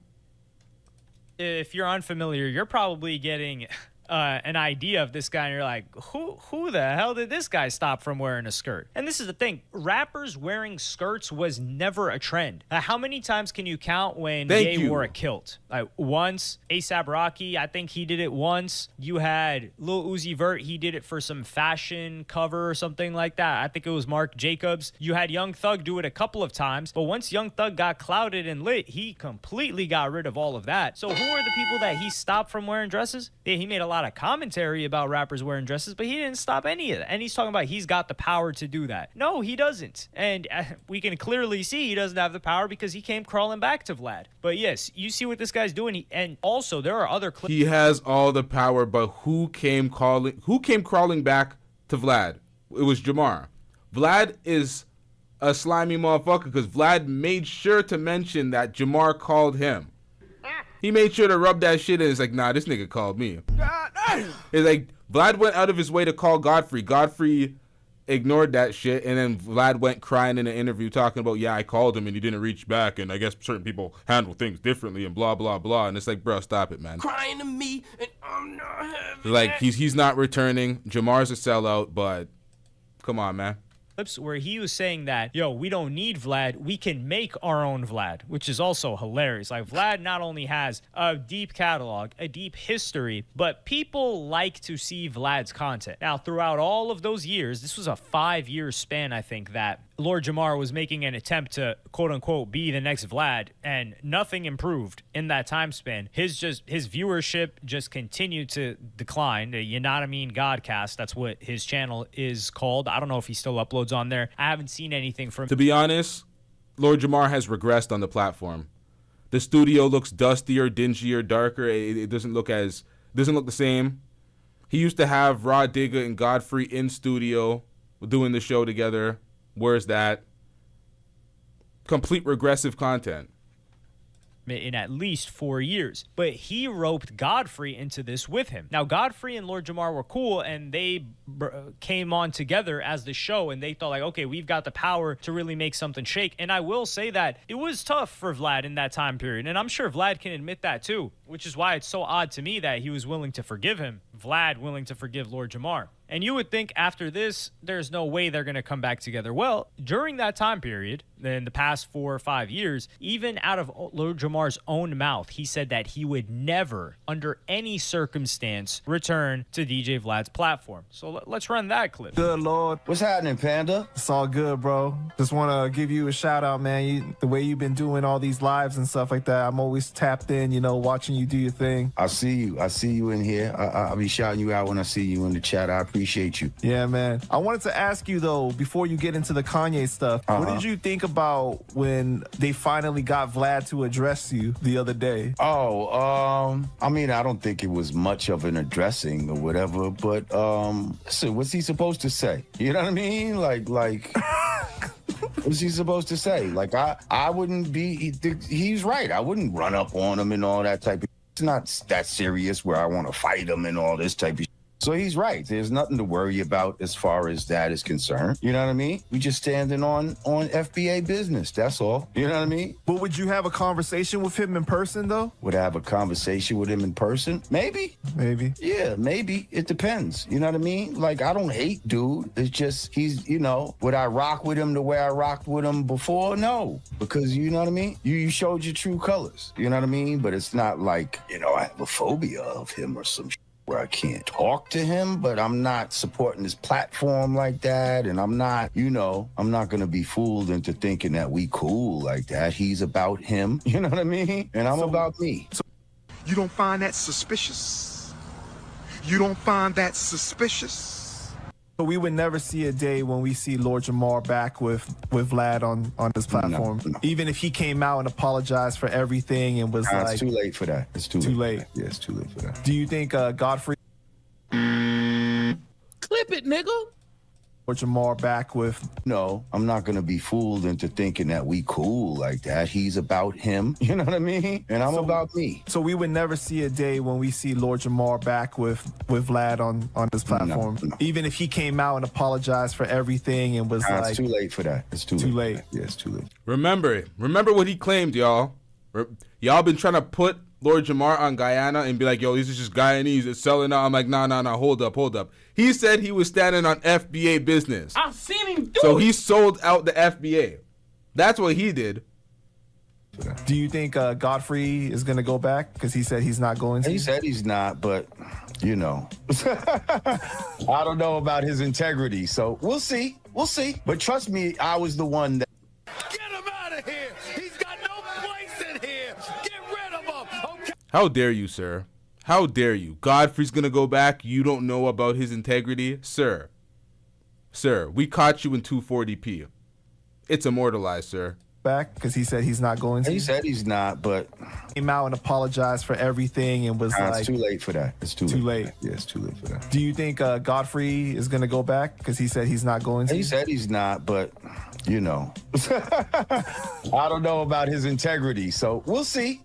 Speaker 14: If you're unfamiliar, you're probably getting an idea of this guy, and you're like, who the hell did this guy stop from wearing a skirt? And this is the thing, rappers wearing skirts was never a trend. How many times can you count when Ye wore a kilt? Like once. A$AP Rocky, I think he did it once. You had Lil Uzi Vert, he did it for some fashion cover or something like that. I think it was Marc Jacobs. You had Young Thug do it a couple of times, but once Young Thug got clouded and lit, he completely got rid of all of that. So who are the people that he stopped from wearing dresses? Yeah, he made a lot of commentary about rappers wearing dresses, but he didn't stop any of that. And he's talking about he's got the power to do that. No, he doesn't. And we can clearly see he doesn't have the power because he came crawling back to Vlad. But yes, you see what this guy's doing. And also, there are other clips.
Speaker 6: He has all the power, but who came crawling back to Vlad? It was Jamar. Vlad is a slimy motherfucker because Vlad made sure to mention that Jamar called him. He made sure to rub that shit in. It's like, nah, this nigga called me. It's like, Vlad went out of his way to call Godfrey. Godfrey ignored that shit, and then Vlad went crying in an interview talking about, yeah, I called him and he didn't reach back, and I guess certain people handle things differently and blah, blah, blah. And it's like, bro, stop it, man.
Speaker 11: Crying to me, and I'm not having
Speaker 6: Like, he's not returning. Jamar's a sellout, but come on, man.
Speaker 14: Where he was saying that, yo, we don't need Vlad, we can make our own Vlad, which is also hilarious. Like, Vlad not only has a deep catalog, a deep history, but people like to see Vlad's content. Now, throughout all of those years, this was a 5-year span, I think, that Lord Jamar was making an attempt to, quote unquote, be the next Vlad, and nothing improved in that time span. His viewership just continued to decline. You know what I mean? Godcast, that's what his channel is called. I don't know if he still uploads on there. I haven't seen anything from.
Speaker 6: To be honest, Lord Jamar has regressed on the platform. The studio looks dustier, dingier, darker. It doesn't look the same. He used to have Raw Digga and Godfrey in studio doing the show together. Where's that? Complete regressive content.
Speaker 14: In at least 4 years. But he roped Godfrey into this with him. Now, Godfrey and Lord Jamar were cool, and they came on together as the show, and they thought, like, okay, we've got the power to really make something shake. And I will say that it was tough for Vlad in that time period, and I'm sure Vlad can admit that too, which is why it's so odd to me that he was willing to forgive him. Vlad willing to forgive Lord Jamar. And you would think after this, there's no way they're going to come back together. Well, during that time period, in the past 4 or 5 years, even out of Lord Jamar's own mouth, he said that he would never, under any circumstance, return to DJ Vlad's platform. So let's run that clip.
Speaker 1: Good Lord.
Speaker 3: What's happening, Panda?
Speaker 1: It's all good, bro. Just want to give you a shout out, man. The way you've been doing all these lives and stuff like that, I'm always tapped in, you know, watching you do your thing.
Speaker 3: I see you. I see you in here. I'll be shouting you out when I see you in the chat. I appreciate you.
Speaker 1: Yeah, man. I wanted to ask you, though, before you get into the Kanye stuff, what did you think about when they finally got Vlad to address you the other day?
Speaker 3: I mean, I don't think it was much of an addressing or whatever, but listen, what's he supposed to say? You know what I mean? Like what's he supposed to say? Like, I wouldn't be, he's right. I wouldn't run up on him and all that type of, it's not that serious where I want to fight him and all this type of. So he's right. There's nothing to worry about as far as that is concerned. You know what I mean? We just standing on FBA business. That's all. You know what I mean?
Speaker 1: But would you have a conversation with him in person, though?
Speaker 3: Would I have a conversation with him in person? Maybe.
Speaker 1: Maybe.
Speaker 3: Yeah, maybe. It depends. You know what I mean? Like, I don't hate dude. It's just, he's, you know, would I rock with him the way I rocked with him before? No. Because, you know what I mean? You showed your true colors. You know what I mean? But it's not like, you know, I have a phobia of him or some shit where I can't talk to him, but I'm not supporting his platform like that. And I'm not, you know, I'm not going to be fooled into thinking that we cool like that. He's about him, you know what I mean? And I'm about me.
Speaker 19: You don't find that suspicious? You don't find that suspicious?
Speaker 1: So we would never see a day when we see Lord Jamar back with Vlad on this platform.
Speaker 3: No.
Speaker 1: Even if he came out and apologized for everything and was like...
Speaker 3: It's too late for that. It's too late. Yeah, it's too late for that.
Speaker 1: Do you think Godfrey...
Speaker 11: Clip it, nigga.
Speaker 1: Or Jamar back with.
Speaker 3: No, I'm not gonna be fooled into thinking that we cool like that. He's about him, you know what I mean? And I'm about me.
Speaker 1: So we would never see a day when we see Lord Jamar back with Vlad on this platform.
Speaker 3: No.
Speaker 1: Even if he came out and apologized for everything and was
Speaker 3: It's too late for that. It's too late. Yeah, it's too late.
Speaker 6: Remember what he claimed, y'all. Y'all been trying to put Lord Jamar on Guyana and be like, yo, these are just Guyanese. It's selling out. I'm like, nah, hold up. He said he was standing on FBA business.
Speaker 5: I've seen him do
Speaker 6: So
Speaker 5: it.
Speaker 6: he sold out the FBA. That's what he did.
Speaker 1: Do you think Godfrey is going to go back? Because he said he's not going to.
Speaker 3: He said he's not, but, you know. I don't know about his integrity. So we'll see. But trust me, I was the one that.
Speaker 11: Get him out of here. He's got no place in here. Get rid of him. Okay.
Speaker 6: How dare you, sir? How dare you? Godfrey's going to go back. You don't know about his integrity? Sir, we caught you in 240p. It's immortalized, sir.
Speaker 1: Back because he said he's not going to.
Speaker 3: He said he's not, but
Speaker 1: came out and apologized for everything and was like,
Speaker 3: it's too late for that. It's too late. Yeah, it's too late for that.
Speaker 1: Do you think Godfrey is going to go back because he said he's not going to?
Speaker 3: He said he's not, but you know, I don't know about his integrity. So we'll see.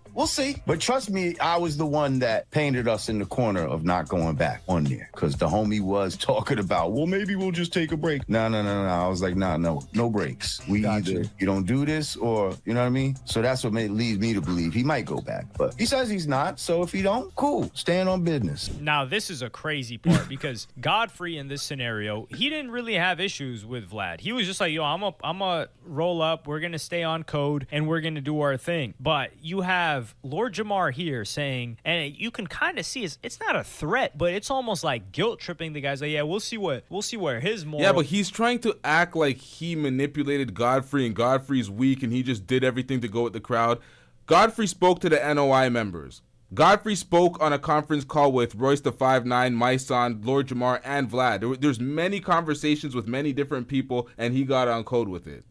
Speaker 3: But trust me, I was the one that painted us in the corner of not going back on there because the homie was talking about, well, maybe we'll just take a break. No. I was like, no breaks. Either you don't do this or, you know what I mean? So that's what leads me to believe he might go back. But he says he's not. So if he don't, cool. Stand on business.
Speaker 14: Now, this is a crazy part because Godfrey in this scenario, he didn't really have issues with Vlad. He was just like, yo, I'm a roll up. We're going to stay on code and we're going to do our thing. But you have Lord Jamar here saying, and you can kind of see it's not a threat, but it's almost like guilt tripping the guys. Like, yeah, we'll see where his moral.
Speaker 6: Yeah, but he's trying to act like he manipulated Godfrey and Godfrey's weak and he just did everything to go with the crowd. Godfrey spoke to the NOI members. Godfrey spoke on a conference call with Royce the 5'9", my son, Lord Jamar, and Vlad. There's many conversations with many different people, and he got on code with it.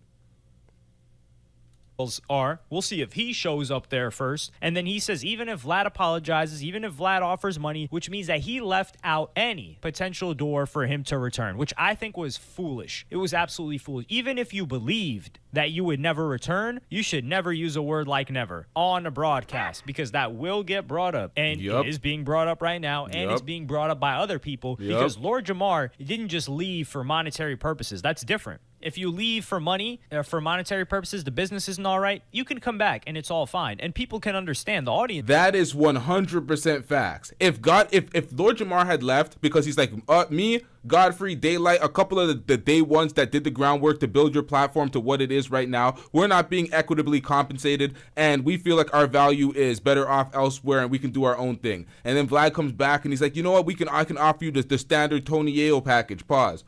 Speaker 14: We'll see if he shows up there first. And then he says, even if Vlad apologizes, even if Vlad offers money, which means that he left out any potential door for him to return, which I think was foolish. It was absolutely foolish. Even if you believed that you would never return, you should never use a word like never on a broadcast because that will get brought up. And it is being brought up right now, and it's being brought up by other people because Lord Jamar didn't just leave for monetary purposes. That's different. If you leave for money, for monetary purposes, the business isn't all right, you can come back and it's all fine. And people can understand, the audience.
Speaker 6: That is 100% facts. If Lord Jamar had left because he's like, me, Godfrey, Daylight, a couple of the day ones that did the groundwork to build your platform to what it is right now, we're not being equitably compensated and we feel like our value is better off elsewhere and we can do our own thing. And then Vlad comes back and he's like, you know what, I can offer you the standard Tony Yale package, pause.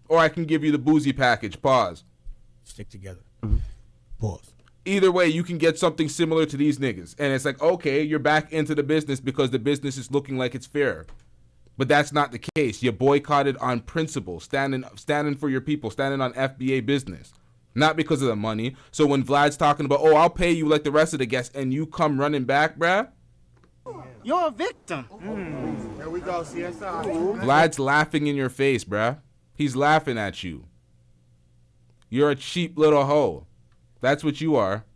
Speaker 6: Or I can give you the boozy package, pause.
Speaker 10: Stick together. Pause.
Speaker 6: Either way, you can get something similar to these niggas. And it's like, okay, you're back into the business because the business is looking like it's fair. But that's not the case. You boycotted on principle, standing for your people, standing on FBA business. Not because of the money. So when Vlad's talking about, oh, I'll pay you like the rest of the guests, and you come running back, bruh.
Speaker 11: You're a victim.
Speaker 5: There we go, CSI.
Speaker 6: Vlad's laughing in your face, bruh. He's laughing at you. You're a cheap little hoe. That's what you are.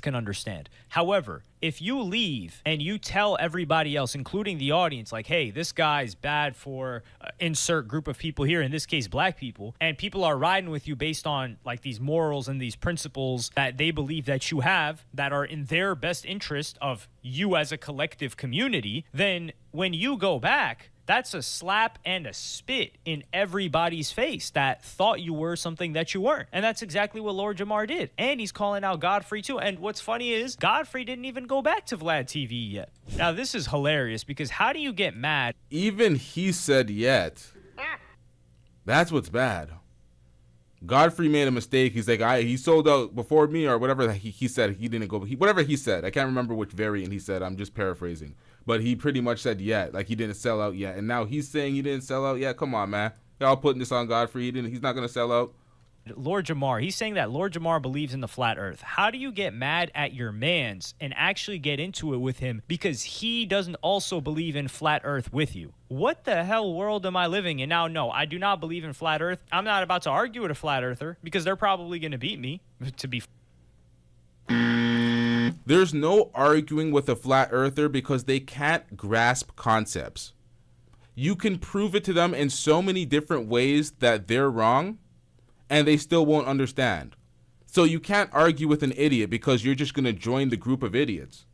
Speaker 14: Can understand. However, if you leave and you tell everybody else, including the audience, like, hey, this guy's bad for insert group of people here, in this case, black people, and people are riding with you based on like these morals and these principles that they believe that you have that are in their best interest of you as a collective community, then when you go back, that's a slap and a spit in everybody's face that thought you were something that you weren't. And that's exactly what Lord Jamar did. And he's calling out Godfrey too. And what's funny is Godfrey didn't even go back to VladTv yet. Now, this is hilarious because how do you get mad?
Speaker 6: Even he said yet. That's what's bad. Godfrey made a mistake. He's like, he sold out before me or whatever he said. He didn't go. Whatever he said. I can't remember which variant he said. I'm just paraphrasing. But he pretty much said yet, like he didn't sell out yet. And now he's saying he didn't sell out yet. Come on, man. Y'all putting this on Godfrey. He's not going to sell out.
Speaker 14: Lord Jamar, he's saying that Lord Jamar believes in the flat earth. How do you get mad at your mans and actually get into it with him because he doesn't also believe in flat earth with you? What the hell world am I living in? Now, no, I do not believe in flat earth. I'm not about to argue with a flat earther because they're probably going to beat me, to be.
Speaker 6: There's no arguing with a flat earther because they can't grasp concepts. You can prove it to them in so many different ways that they're wrong, and they still won't understand. So you can't argue with an idiot because you're just going to join the group of idiots.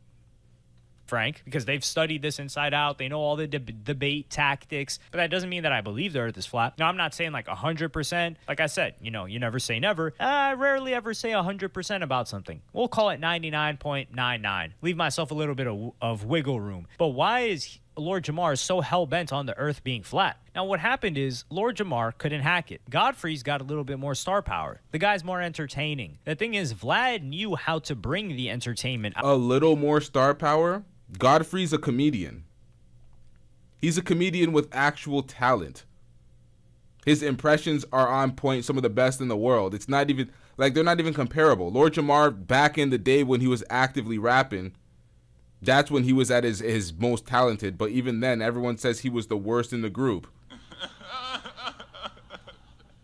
Speaker 14: Frank, because they've studied this inside out. They know all the debate tactics, but that doesn't mean that I believe the earth is flat. Now, I'm not saying like 100%. Like I said, you never say never. I rarely ever say 100% about something. We'll call it 99.99. Leave myself a little bit of wiggle room. But why is Lord Jamar so hell-bent on the earth being flat? Now, what happened is Lord Jamar couldn't hack it. Godfrey's got a little bit more star power. The guy's more entertaining. The thing is, Vlad knew how to bring the entertainment.
Speaker 6: A little more star power? Godfrey's a comedian. He's a comedian with actual talent. His impressions are on point, some of the best in the world. It's not even, like, they're not even comparable. Lord Jamar, back in the day when he was actively rapping, that's when he was at his most talented. But even then, everyone says he was the worst in the group.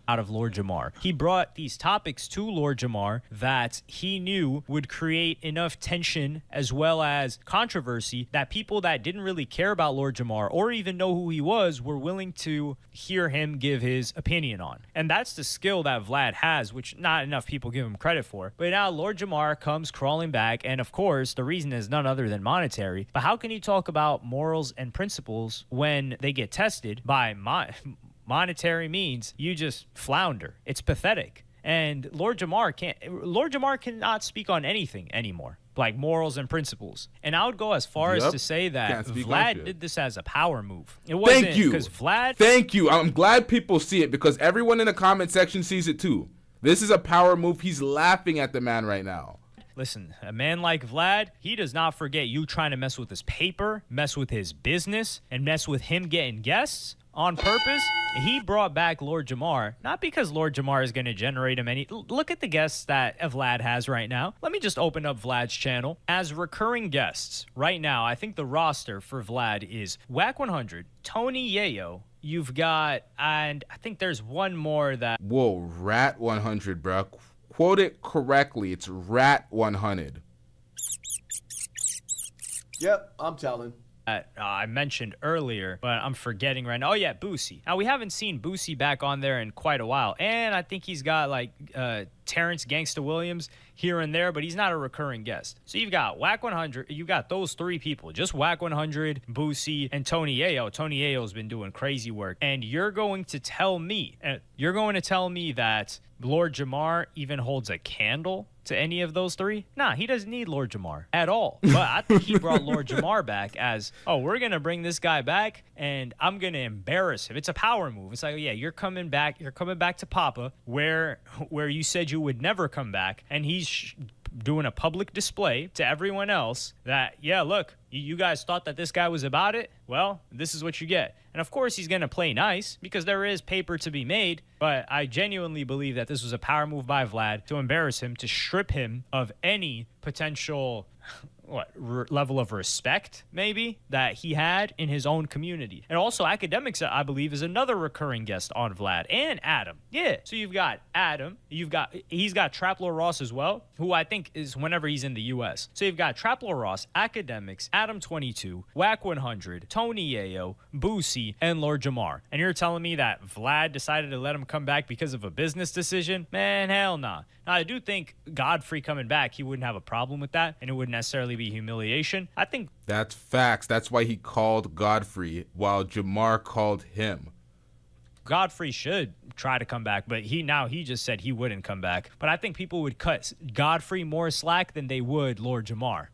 Speaker 14: Out of Lord Jamar. He brought these topics to Lord Jamar that he knew would create enough tension as well as controversy that people that didn't really care about Lord Jamar or even know who he was were willing to hear him give his opinion on. And that's the skill that Vlad has, which not enough people give him credit for. But now Lord Jamar comes crawling back, and of course, the reason is none other than monetary. But how can he talk about morals and principles when they get tested by monetary means? You just flounder. It's pathetic. And Lord Jamar cannot speak on anything anymore, like morals and principles. And I would go as far as to say that Vlad did this as a power move. It wasn't because Vlad.
Speaker 6: Thank you. I'm glad people see it because everyone in the comment section sees it too. This is a power move. He's laughing at the man right now.
Speaker 14: Listen, a man like Vlad, he does not forget you trying to mess with his paper, mess with his business, and mess with him getting guests on purpose. He brought back Lord Jamar, not because Lord Jamar is going to generate him any. Look at the guests that Vlad has right now. Let me just open up Vlad's channel. As recurring guests right now, I think the roster for Vlad is Whack 100, Tony Yayo. You've got, and I think there's one more that.
Speaker 6: Whoa, Rat 100, bro. Quote it correctly. It's Rat 100.
Speaker 4: Yep, I'm telling.
Speaker 14: I mentioned earlier, but I'm forgetting right now. Oh, yeah, Boosie. Now, we haven't seen Boosie back on there in quite a while, and I think he's got, like, Terrence Gangsta Williams here and there, but he's not a recurring guest. So you've got Whack 100. You got those three people, just Whack 100, Boosie, and Tony Yayo. Tony Yayo's been doing crazy work. And you're going to tell me that Lord Jamar even holds a candle to any of those three? Nah, he doesn't need Lord Jamar at all. But I think he brought Lord Jamar back as, oh, we're going to bring this guy back and I'm going to embarrass him. It's a power move. It's like, yeah, you're coming back to Papa where you said you would never come back. And he's doing a public display to everyone else that, yeah, look, you guys thought that this guy was about it? Well, this is what you get. And of course, he's going to play nice because there is paper to be made. But I genuinely believe that this was a power move by Vlad to embarrass him, to strip him of any potential level of respect, maybe, that he had in his own community. And also, Academics, I believe, is another recurring guest on Vlad, and Adam. Yeah. So you've got Adam. He's got Traplo Ross as well, who I think is whenever he's in the U.S. So you've got Traplo Ross, Academics, Adam 22, Whack 100, Tony Yayo, Boosie, and Lord Jamar. And you're telling me that Vlad decided to let him come back because of a business decision? Man, hell nah. Now, I do think Godfrey coming back, he wouldn't have a problem with that, and it wouldn't necessarily be humiliation. I think
Speaker 6: that's facts. That's why he called Godfrey while Jamar called him.
Speaker 14: Godfrey should try to come back, but he just said he wouldn't come back. But I think people would cut Godfrey more slack than they would Lord Jamar.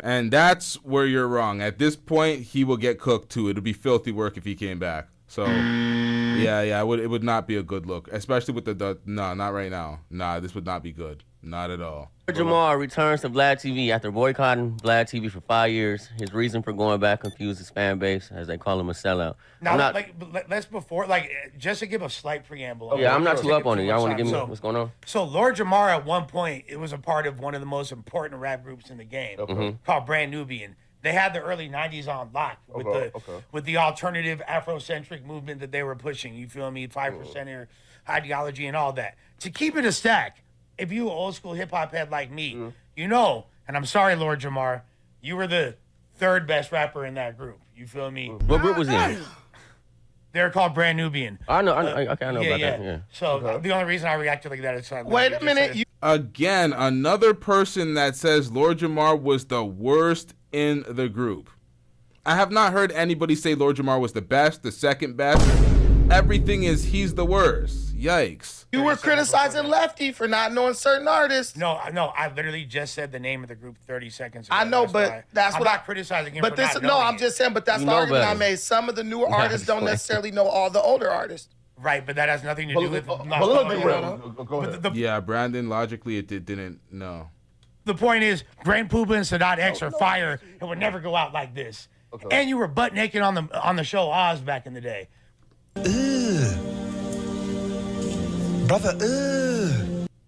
Speaker 6: And that's where you're wrong. At this point, he will get cooked too. It'll be filthy work if he came back. So, yeah, it would not be a good look, especially with the no, not right now. Nah, this would not be good. Not at all.
Speaker 20: Jamar returns to VladTv after boycotting VladTv for 5 years. His reason for going back confused his fan base, as they call him a sellout.
Speaker 21: Now, let's just to give a slight preamble.
Speaker 20: Yeah, I'm not too up on it. Y'all want to give me what's going on?
Speaker 21: So Lord Jamar, at one point, it was a part of one of the most important rap groups in the game, called Brand Nubian. They had the early '90s on lock with the alternative Afrocentric movement that they were pushing. You feel me? 5%er ideology and all that. To keep it a stack, if you an old school hip hop head like me, you know, and I'm sorry, Lord Jamar, you were the third best rapper in that group. You feel me?
Speaker 20: What group was he in?
Speaker 21: They're called Brand Nubian.
Speaker 20: I know about that. Yeah.
Speaker 21: So the only reason I reacted like that is
Speaker 1: wait a minute.
Speaker 6: Again, another person that says Lord Jamar was the worst in the group. I have not heard anybody say Lord Jamar was the best, the second best. Everything is he's the worst. Yikes.
Speaker 1: You were criticizing Lefty for not knowing certain artists.
Speaker 21: No, I literally just said the name of the group 30 seconds ago.
Speaker 1: I know, but that's
Speaker 21: I'm
Speaker 1: what
Speaker 21: not criticizing him.
Speaker 1: But
Speaker 21: for not
Speaker 1: I'm just saying. But that's the argument I made. Some of the newer artists don't necessarily know all the older artists.
Speaker 21: Right, but that has nothing to do with.
Speaker 6: Yeah, Brandon. Logically, it didn't. No.
Speaker 21: The point is, Grand Poobah and Sadat X are fire and would never go out like this. And you were butt naked on the show Oz back in the day.
Speaker 1: Brother,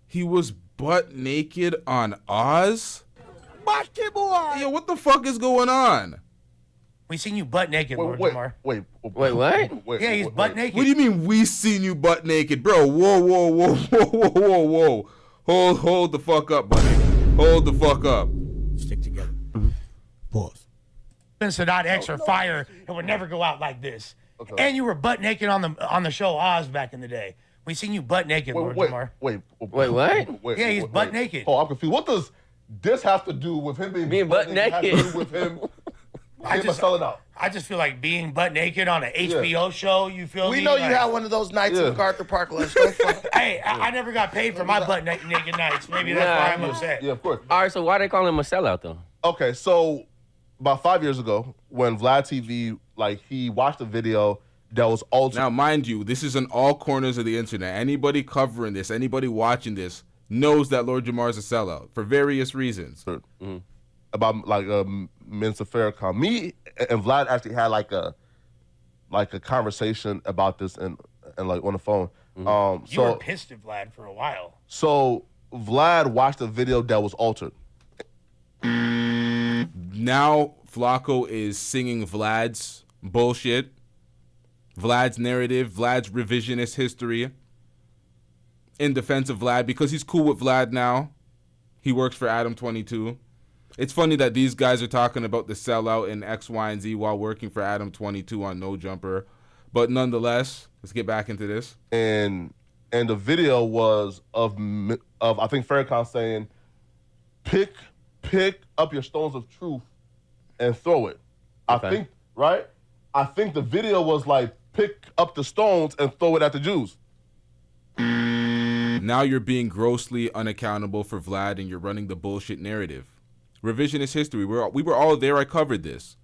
Speaker 6: He was butt naked on Oz? Yo, what the fuck is going on?
Speaker 21: We seen you butt naked, Lord Jamar.
Speaker 20: Wait, what?
Speaker 21: Yeah, he's butt naked.
Speaker 6: What do you mean we seen you butt naked? Bro, whoa. Hold the fuck up, buddy. Hold the fuck up.
Speaker 10: Stick together. Pause.
Speaker 21: And Sadat X are fire and would never go out like this. And you were butt naked on the show Oz back in the day. We seen you butt naked, Lord Jamar.
Speaker 20: Wait, what?
Speaker 21: Yeah, he's butt naked.
Speaker 22: Oh, I'm confused. What does this have to do with him being
Speaker 20: butt naked?
Speaker 22: Have to do with him selling out?
Speaker 21: I just feel like being butt naked on an HBO show. You feel me?
Speaker 1: We know you had one of those nights at MacArthur Park lunch.
Speaker 21: Hey, I never got paid for my butt naked nights. Maybe that's why I'm upset.
Speaker 22: Yeah, of course.
Speaker 20: All right, so why they call him a sellout though?
Speaker 22: Okay, so about 5 years ago, when VladTv, he watched a video that was altered.
Speaker 6: Now, mind you, this is in all corners of the internet. Anybody covering this, anybody watching this, knows that Lord Jamar is a sellout for various reasons.
Speaker 22: About Minister Farrakhan. Me and Vlad actually had a conversation about this and on the phone.
Speaker 21: You were pissed at Vlad for a while.
Speaker 22: So Vlad watched a video that was altered.
Speaker 6: Now Flacco is singing Vlad's bullshit, Vlad's narrative, Vlad's revisionist history in defense of Vlad because he's cool with Vlad now. He works for Adam 22. It's funny that these guys are talking about the sellout in X, Y, and Z while working for Adam 22 on No Jumper. But nonetheless, let's get back into this.
Speaker 22: And the video was of I think Farrakhan saying, pick up your stones of truth and throw it.
Speaker 20: Okay.
Speaker 22: I think the video was like, pick up the stones and throw it at the Jews.
Speaker 6: Now you're being grossly unaccountable for Vlad and you're running the bullshit narrative. Revisionist history. We were all there. I covered this.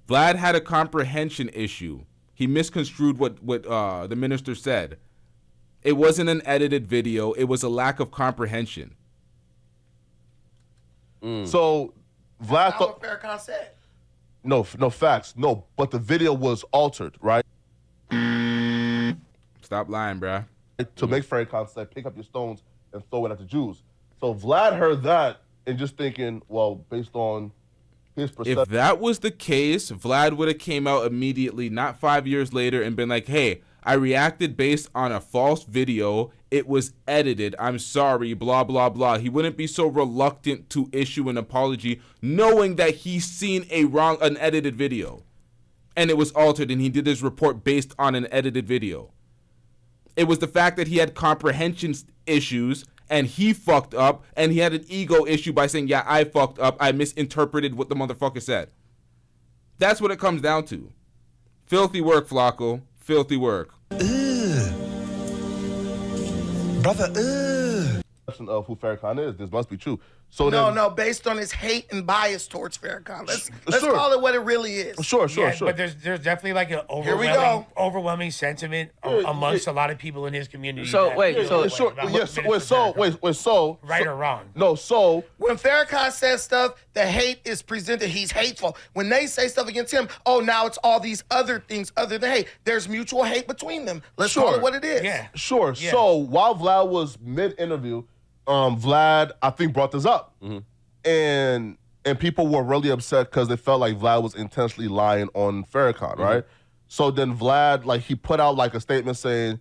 Speaker 6: Vlad had a comprehension issue. He misconstrued what the minister said. It wasn't an edited video. It was a lack of comprehension.
Speaker 22: So Vlad
Speaker 1: That's what Farrakhan said.
Speaker 22: No facts. No, but the video was altered, right?
Speaker 6: Stop lying, bruh.
Speaker 22: To make Farrakhan say, pick up your stones and throw it at the Jews. So Vlad heard that and just thinking, well, based on his perception.
Speaker 6: If that was the case, Vlad would have came out immediately, not 5 years later, and been like, hey, I reacted based on a false video. It was edited. I'm sorry, blah, blah, blah. He wouldn't be so reluctant to issue an apology knowing that he's seen an edited video. And it was altered, and he did his report based on an edited video. It was the fact that he had comprehension issues and he fucked up, and he had an ego issue by saying, yeah, I fucked up. I misinterpreted what the motherfucker said. That's what it comes down to. Filthy work, Flacco. Filthy work.
Speaker 22: Brother, of who Farrakhan is, this must be true. So
Speaker 7: No, based on his hate and bias towards Farrakhan. Let's
Speaker 22: Sure.
Speaker 7: call it what it really is.
Speaker 22: Sure.
Speaker 21: But there's definitely like an
Speaker 7: Here we go.
Speaker 21: overwhelming sentiment amongst a lot of people in his community.
Speaker 20: So,
Speaker 21: that
Speaker 20: wait,
Speaker 21: feel
Speaker 20: so-
Speaker 21: about
Speaker 22: so
Speaker 21: right or wrong.
Speaker 22: No, so
Speaker 7: when Farrakhan says stuff, the hate is presented. He's hateful. When they say stuff against him, now it's all these other things other than hate. There's mutual hate between them. Let's call it what it is.
Speaker 21: Yeah.
Speaker 22: Sure.
Speaker 21: Yeah.
Speaker 22: So while Vlad was mid-interview, Vlad, I think, brought this up. And people were really upset because they felt like Vlad was intentionally lying on Farrakhan, right? So then Vlad, like, he put out like a statement saying,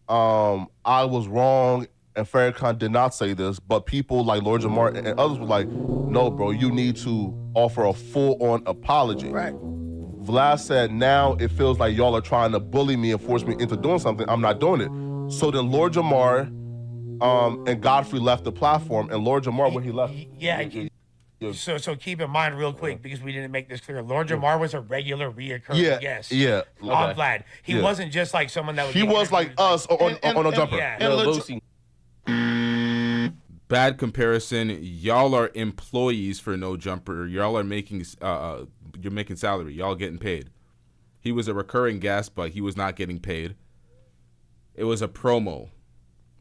Speaker 22: I was wrong and Farrakhan did not say this, but people like Lord Jamar and others were like, no, bro, you need to offer a full-on apology.
Speaker 7: Right.
Speaker 22: Vlad said, now it feels like y'all are trying to bully me and force me into doing something. I'm not doing it. So then Lord Jamar and Godfrey left the platform, and Lord Jamar, when he left...
Speaker 21: So keep in mind real quick, because we didn't make this clear, Lord Jamar was a regular reoccurring guest on Vlad. He wasn't just like someone that was...
Speaker 22: He was like us on a jumper.
Speaker 6: Bad comparison. Y'all are employees for No Jumper. Y'all are making you're making salary. Y'all getting paid. He was a recurring guest, but he was not getting paid. It was a promo.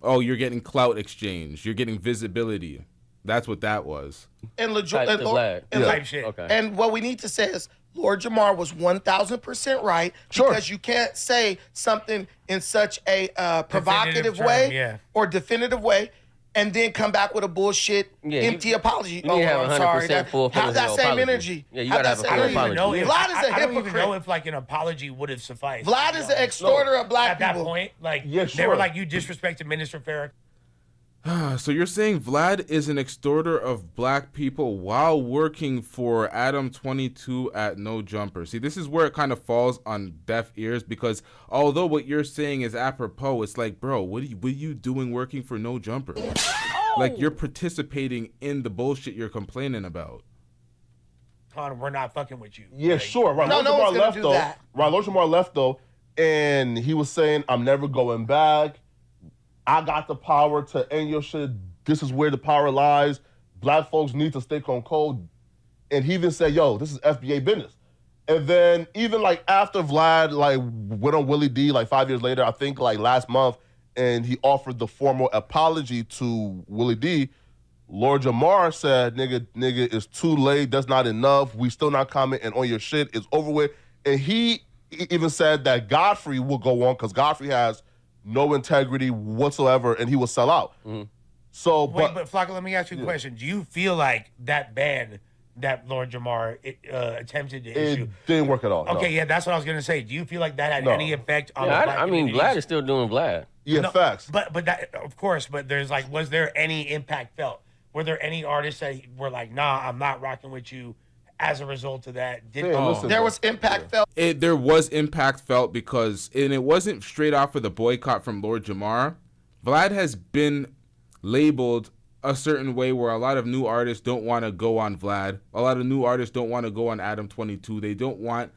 Speaker 6: Oh, you're getting clout exchange. You're getting visibility. That's what that was.
Speaker 7: And
Speaker 21: Okay.
Speaker 7: And what we need to say is Lord Jamar was 1,000% right, because you can't say something in such a provocative way or definitive way and then come back with a bullshit, empty apology.
Speaker 20: You need to have
Speaker 7: I'm sorry.
Speaker 20: 100% full
Speaker 7: Have that same
Speaker 20: apology.
Speaker 7: energy.
Speaker 20: Yeah, you gotta have a full apology.
Speaker 7: Vlad is a
Speaker 21: I don't even
Speaker 7: hypocrite.
Speaker 21: know if like an apology would have sufficed.
Speaker 7: Vlad is an extorter of black
Speaker 21: at
Speaker 7: people.
Speaker 21: that point. Like
Speaker 22: Yeah,
Speaker 21: they were
Speaker 22: sure.
Speaker 21: like, you disrespected Minister Farrakhan.
Speaker 6: So you're saying Vlad is an extorter of black people while working for Adam 22 at No Jumper. See, this is where it kind of falls on deaf ears, because although what you're saying is apropos, it's like, bro, what are you doing working for No Jumper? Like, you're participating in the bullshit you're complaining about.
Speaker 21: We're not fucking with you.
Speaker 22: Yeah, sure. Right. Lord Jamar left though. Right. Lord Jamar left though, and he was saying, "I'm never going back. I got the power to end your shit. This is where the power lies. Black folks need to stick on code." And he even said, "Yo, this is FBA business." And then even like after Vlad like went on Willie D like 5 years later, I think like last month, and he offered the formal apology to Willie D, Lord Jamar said, nigga, it's too late. That's not enough. We still not commenting on your shit. It's over with. And he even said that Godfrey will go on because Godfrey has no integrity whatsoever, and he will sell out. So,
Speaker 21: but Flocka, let me ask you a question. Do you feel like that ban that Lord Jamar attempted to issue,
Speaker 22: it didn't work at all.
Speaker 21: Okay,
Speaker 22: no.
Speaker 21: yeah, that's what I was gonna say. Do you feel like that had any effect on?
Speaker 20: Yeah,
Speaker 21: the black
Speaker 20: I mean,
Speaker 21: communities?
Speaker 20: Vlad is still doing Vlad.
Speaker 22: Yeah, facts.
Speaker 21: But that, of course, but there's like, was there any impact felt? Were there any artists that were like, nah, I'm not rocking with you as a result of that?
Speaker 7: There was impact felt.
Speaker 6: There was impact felt because, and it wasn't straight off of the boycott from Lord Jamar. Vlad has been labeled a certain way where a lot of new artists don't want to go on Vlad. A lot of new artists don't want to go on Adam 22. They don't want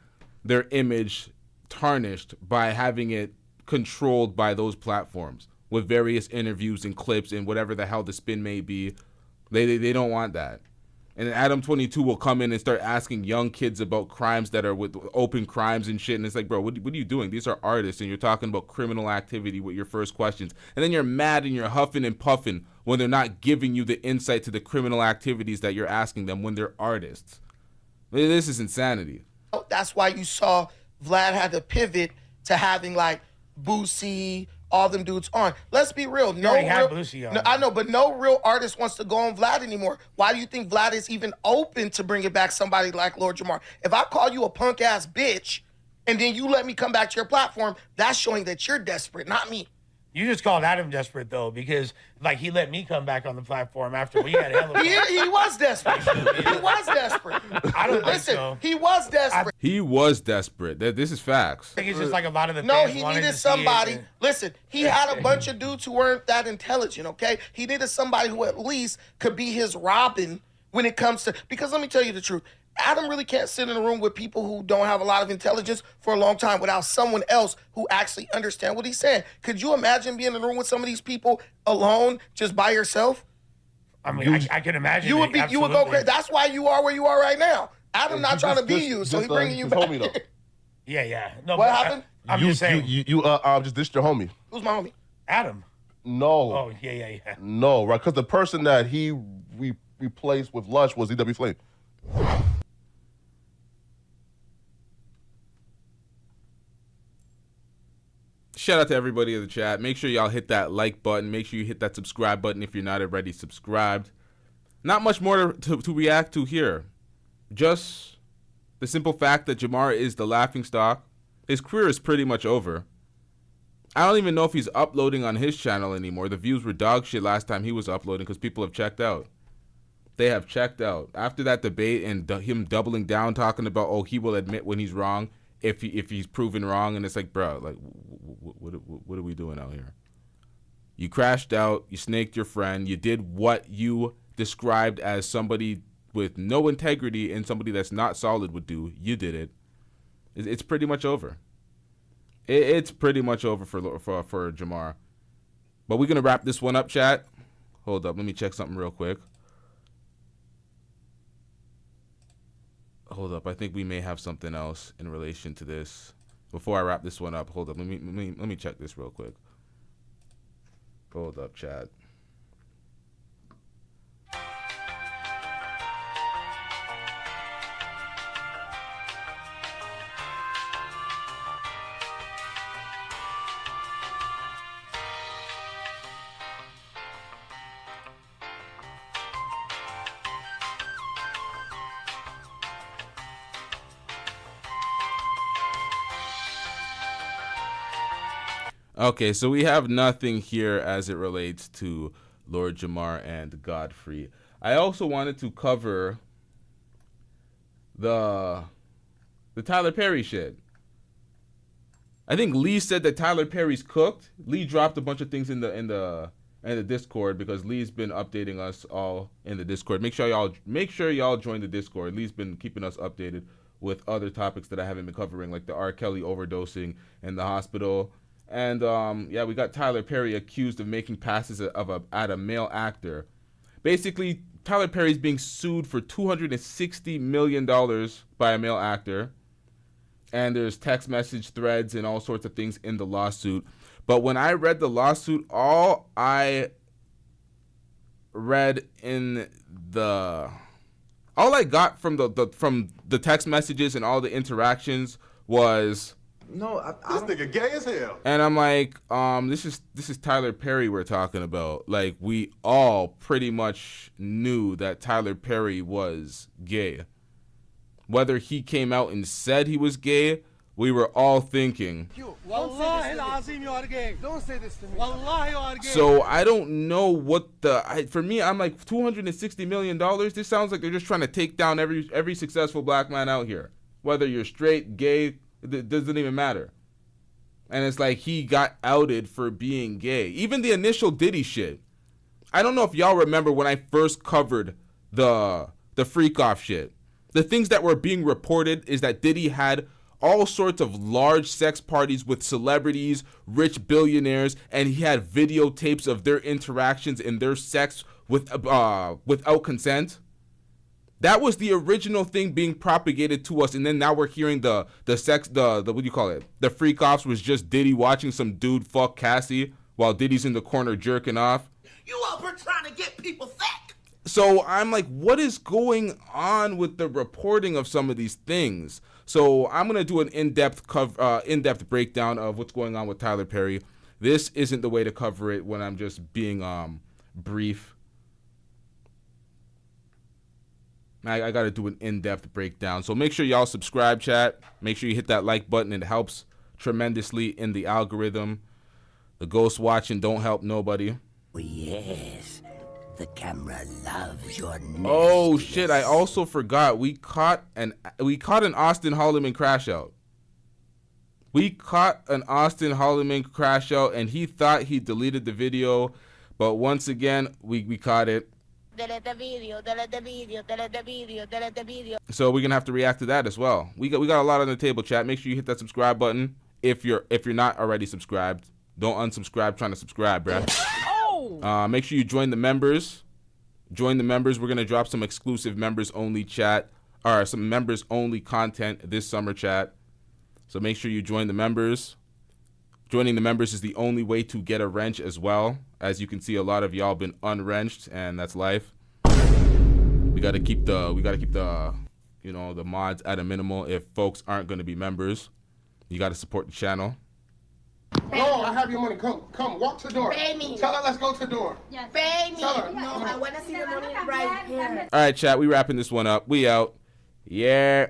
Speaker 6: their image tarnished by having it controlled by those platforms with various interviews and clips and whatever the hell the spin may be. They don't want that. And Adam 22 will come in and start asking young kids about crimes that are with open crimes and shit. And it's like, bro, what are you doing? These are artists, and you're talking about criminal activity with your first questions. And then you're mad and you're huffing and puffing when they're not giving you the insight to the criminal activities that you're asking them when they're artists. This is insanity.
Speaker 7: That's why you saw Vlad had to pivot to having like Boosie, all them dudes on. Let's be real.
Speaker 21: You already had Boosie on.
Speaker 7: No, I know, but no real artist wants to go on Vlad anymore. Why do you think Vlad is even open to bringing back somebody like Lord Jamar? If I call you a punk ass bitch and then you let me come back to your platform, that's showing that you're desperate, not me.
Speaker 21: You just called Adam desperate though, because like he let me come back on the platform after we had hella.
Speaker 7: He was desperate. He was desperate.
Speaker 21: I don't
Speaker 7: Listen,
Speaker 21: think so.
Speaker 7: he was desperate.
Speaker 6: He was desperate. This is facts.
Speaker 21: I think it's just like a lot of the
Speaker 7: No,
Speaker 21: fans
Speaker 7: he
Speaker 21: wanted
Speaker 7: needed
Speaker 21: to see
Speaker 7: somebody.
Speaker 21: it.
Speaker 7: Listen, he had a bunch of dudes who weren't that intelligent, okay? He needed somebody who at least could be his Robin when it comes to, because let me tell you the truth. Adam really can't sit in a room with people who don't have a lot of intelligence for a long time without someone else who actually understands what he's saying. Could you imagine being in a room with some of these people alone, just by yourself?
Speaker 21: I mean, I can imagine
Speaker 7: you would go
Speaker 21: absolutely.
Speaker 7: crazy. That's why you are where you are right now. Adam not trying to be you, so he bringing you back.
Speaker 22: Homie, though.
Speaker 21: Yeah. No,
Speaker 7: What happened?
Speaker 21: I'm just saying.
Speaker 22: You just dissed your homie.
Speaker 7: Who's my homie?
Speaker 21: Adam.
Speaker 22: No.
Speaker 21: Oh, yeah.
Speaker 22: No, right? Because the person that he replaced with Lush was EW Flame.
Speaker 6: Shout out to everybody in the chat. Make sure y'all hit that like button. Make sure you hit that subscribe button if you're not already subscribed. Not much more to react to here. Just the simple fact that Jamar is the laughingstock. His career is pretty much over. I don't even know if he's uploading on his channel anymore. The views were dog shit last time he was uploading because people have checked out. They have checked out. After that debate and him doubling down, talking about, oh, he will admit when he's wrong if he's proven wrong. And it's like, bro, like, what are we doing out here? You crashed out. You snaked your friend. You did what you described as somebody with no integrity and somebody that's not solid would do. You did it. It's pretty much over. It's pretty much over for Jamar. But we're going to wrap this one up, chat. Hold up. Let me check something real quick. Hold up. I think we may have something else in relation to this. Before I wrap this one up, hold up. Let me check this real quick. Hold up, chat. Okay, so we have nothing here as it relates to Lord Jamar and Godfrey. I also wanted to cover the Tyler Perry shit. I think Lee said that Tyler Perry's cooked. Lee dropped a bunch of things in the Discord because Lee's been updating us all in the Discord. Make sure y'all join the Discord. Lee's been keeping us updated with other topics that I haven't been covering, like the R. Kelly overdosing in the hospital. And yeah, we got Tyler Perry accused of making passes at a male actor. Basically, Tyler Perry's being sued for $260 million by a male actor. And there's text message threads and all sorts of things in the lawsuit. But when I read the lawsuit, all I got from the text messages and all the interactions was,
Speaker 11: no, this nigga gay as hell.
Speaker 6: and I'm like, this is Tyler Perry we're talking about. Like, we all pretty much knew that Tyler Perry was gay. Whether he came out and said he was gay, we were all thinking.
Speaker 11: Don't say this to me.
Speaker 6: So I don't know what for me, I'm like, $260 million. This sounds like they're just trying to take down every successful black man out here. Whether you're straight, gay, it doesn't even matter. And it's like he got outed for being gay. Even the initial Diddy shit. I don't know if y'all remember when I first covered the freak off shit. The things that were being reported is that Diddy had all sorts of large sex parties with celebrities, rich billionaires, and he had videotapes of their interactions and their sex without consent. That was the original thing being propagated to us, and then now we're hearing the what do you call it? The freak offs was just Diddy watching some dude fuck Cassie while Diddy's in the corner jerking off.
Speaker 11: You up here trying to get people sick.
Speaker 6: So I'm like, what is going on with the reporting of some of these things? So I'm gonna do an in-depth breakdown of what's going on with Tyler Perry. This isn't the way to cover it when I'm just being brief. I got to do an in-depth breakdown. So make sure y'all subscribe, chat. Make sure you hit that like button. It helps tremendously in the algorithm. The ghost watching don't help nobody.
Speaker 8: Oh, yes. The camera loves your
Speaker 6: Oh shit, I also forgot. We caught an Austin Holloman crash out. We caught an Austin Holloman crash out, and he thought he deleted the video, but once again, we caught it.
Speaker 8: Delete the video, delete the video, delete the video, delete the video.
Speaker 6: So we're gonna have to react to that as well. We got a lot on the table, chat. Make sure you hit that subscribe button if you're not already subscribed. Don't unsubscribe trying to subscribe, bruh.
Speaker 8: Oh!
Speaker 6: Make sure you join the members. Join the members. We're gonna drop some exclusive members only chat, or some members only content this summer, chat. So make sure you join the members. Joining the members is the only way to get a wrench as well. As you can see, a lot of y'all been unwrenched, and that's life. We gotta keep the you know, the mods at a minimal if folks aren't gonna be members. You gotta support the channel.
Speaker 11: No, I have your money. Come, walk to the door.
Speaker 8: Pay me.
Speaker 11: Tell her let's go to the door.
Speaker 8: Yes. Pay me.
Speaker 11: Tell her.
Speaker 8: No, I want to see the money right here.
Speaker 6: All right, chat. We wrapping this one up. We out. Yeah.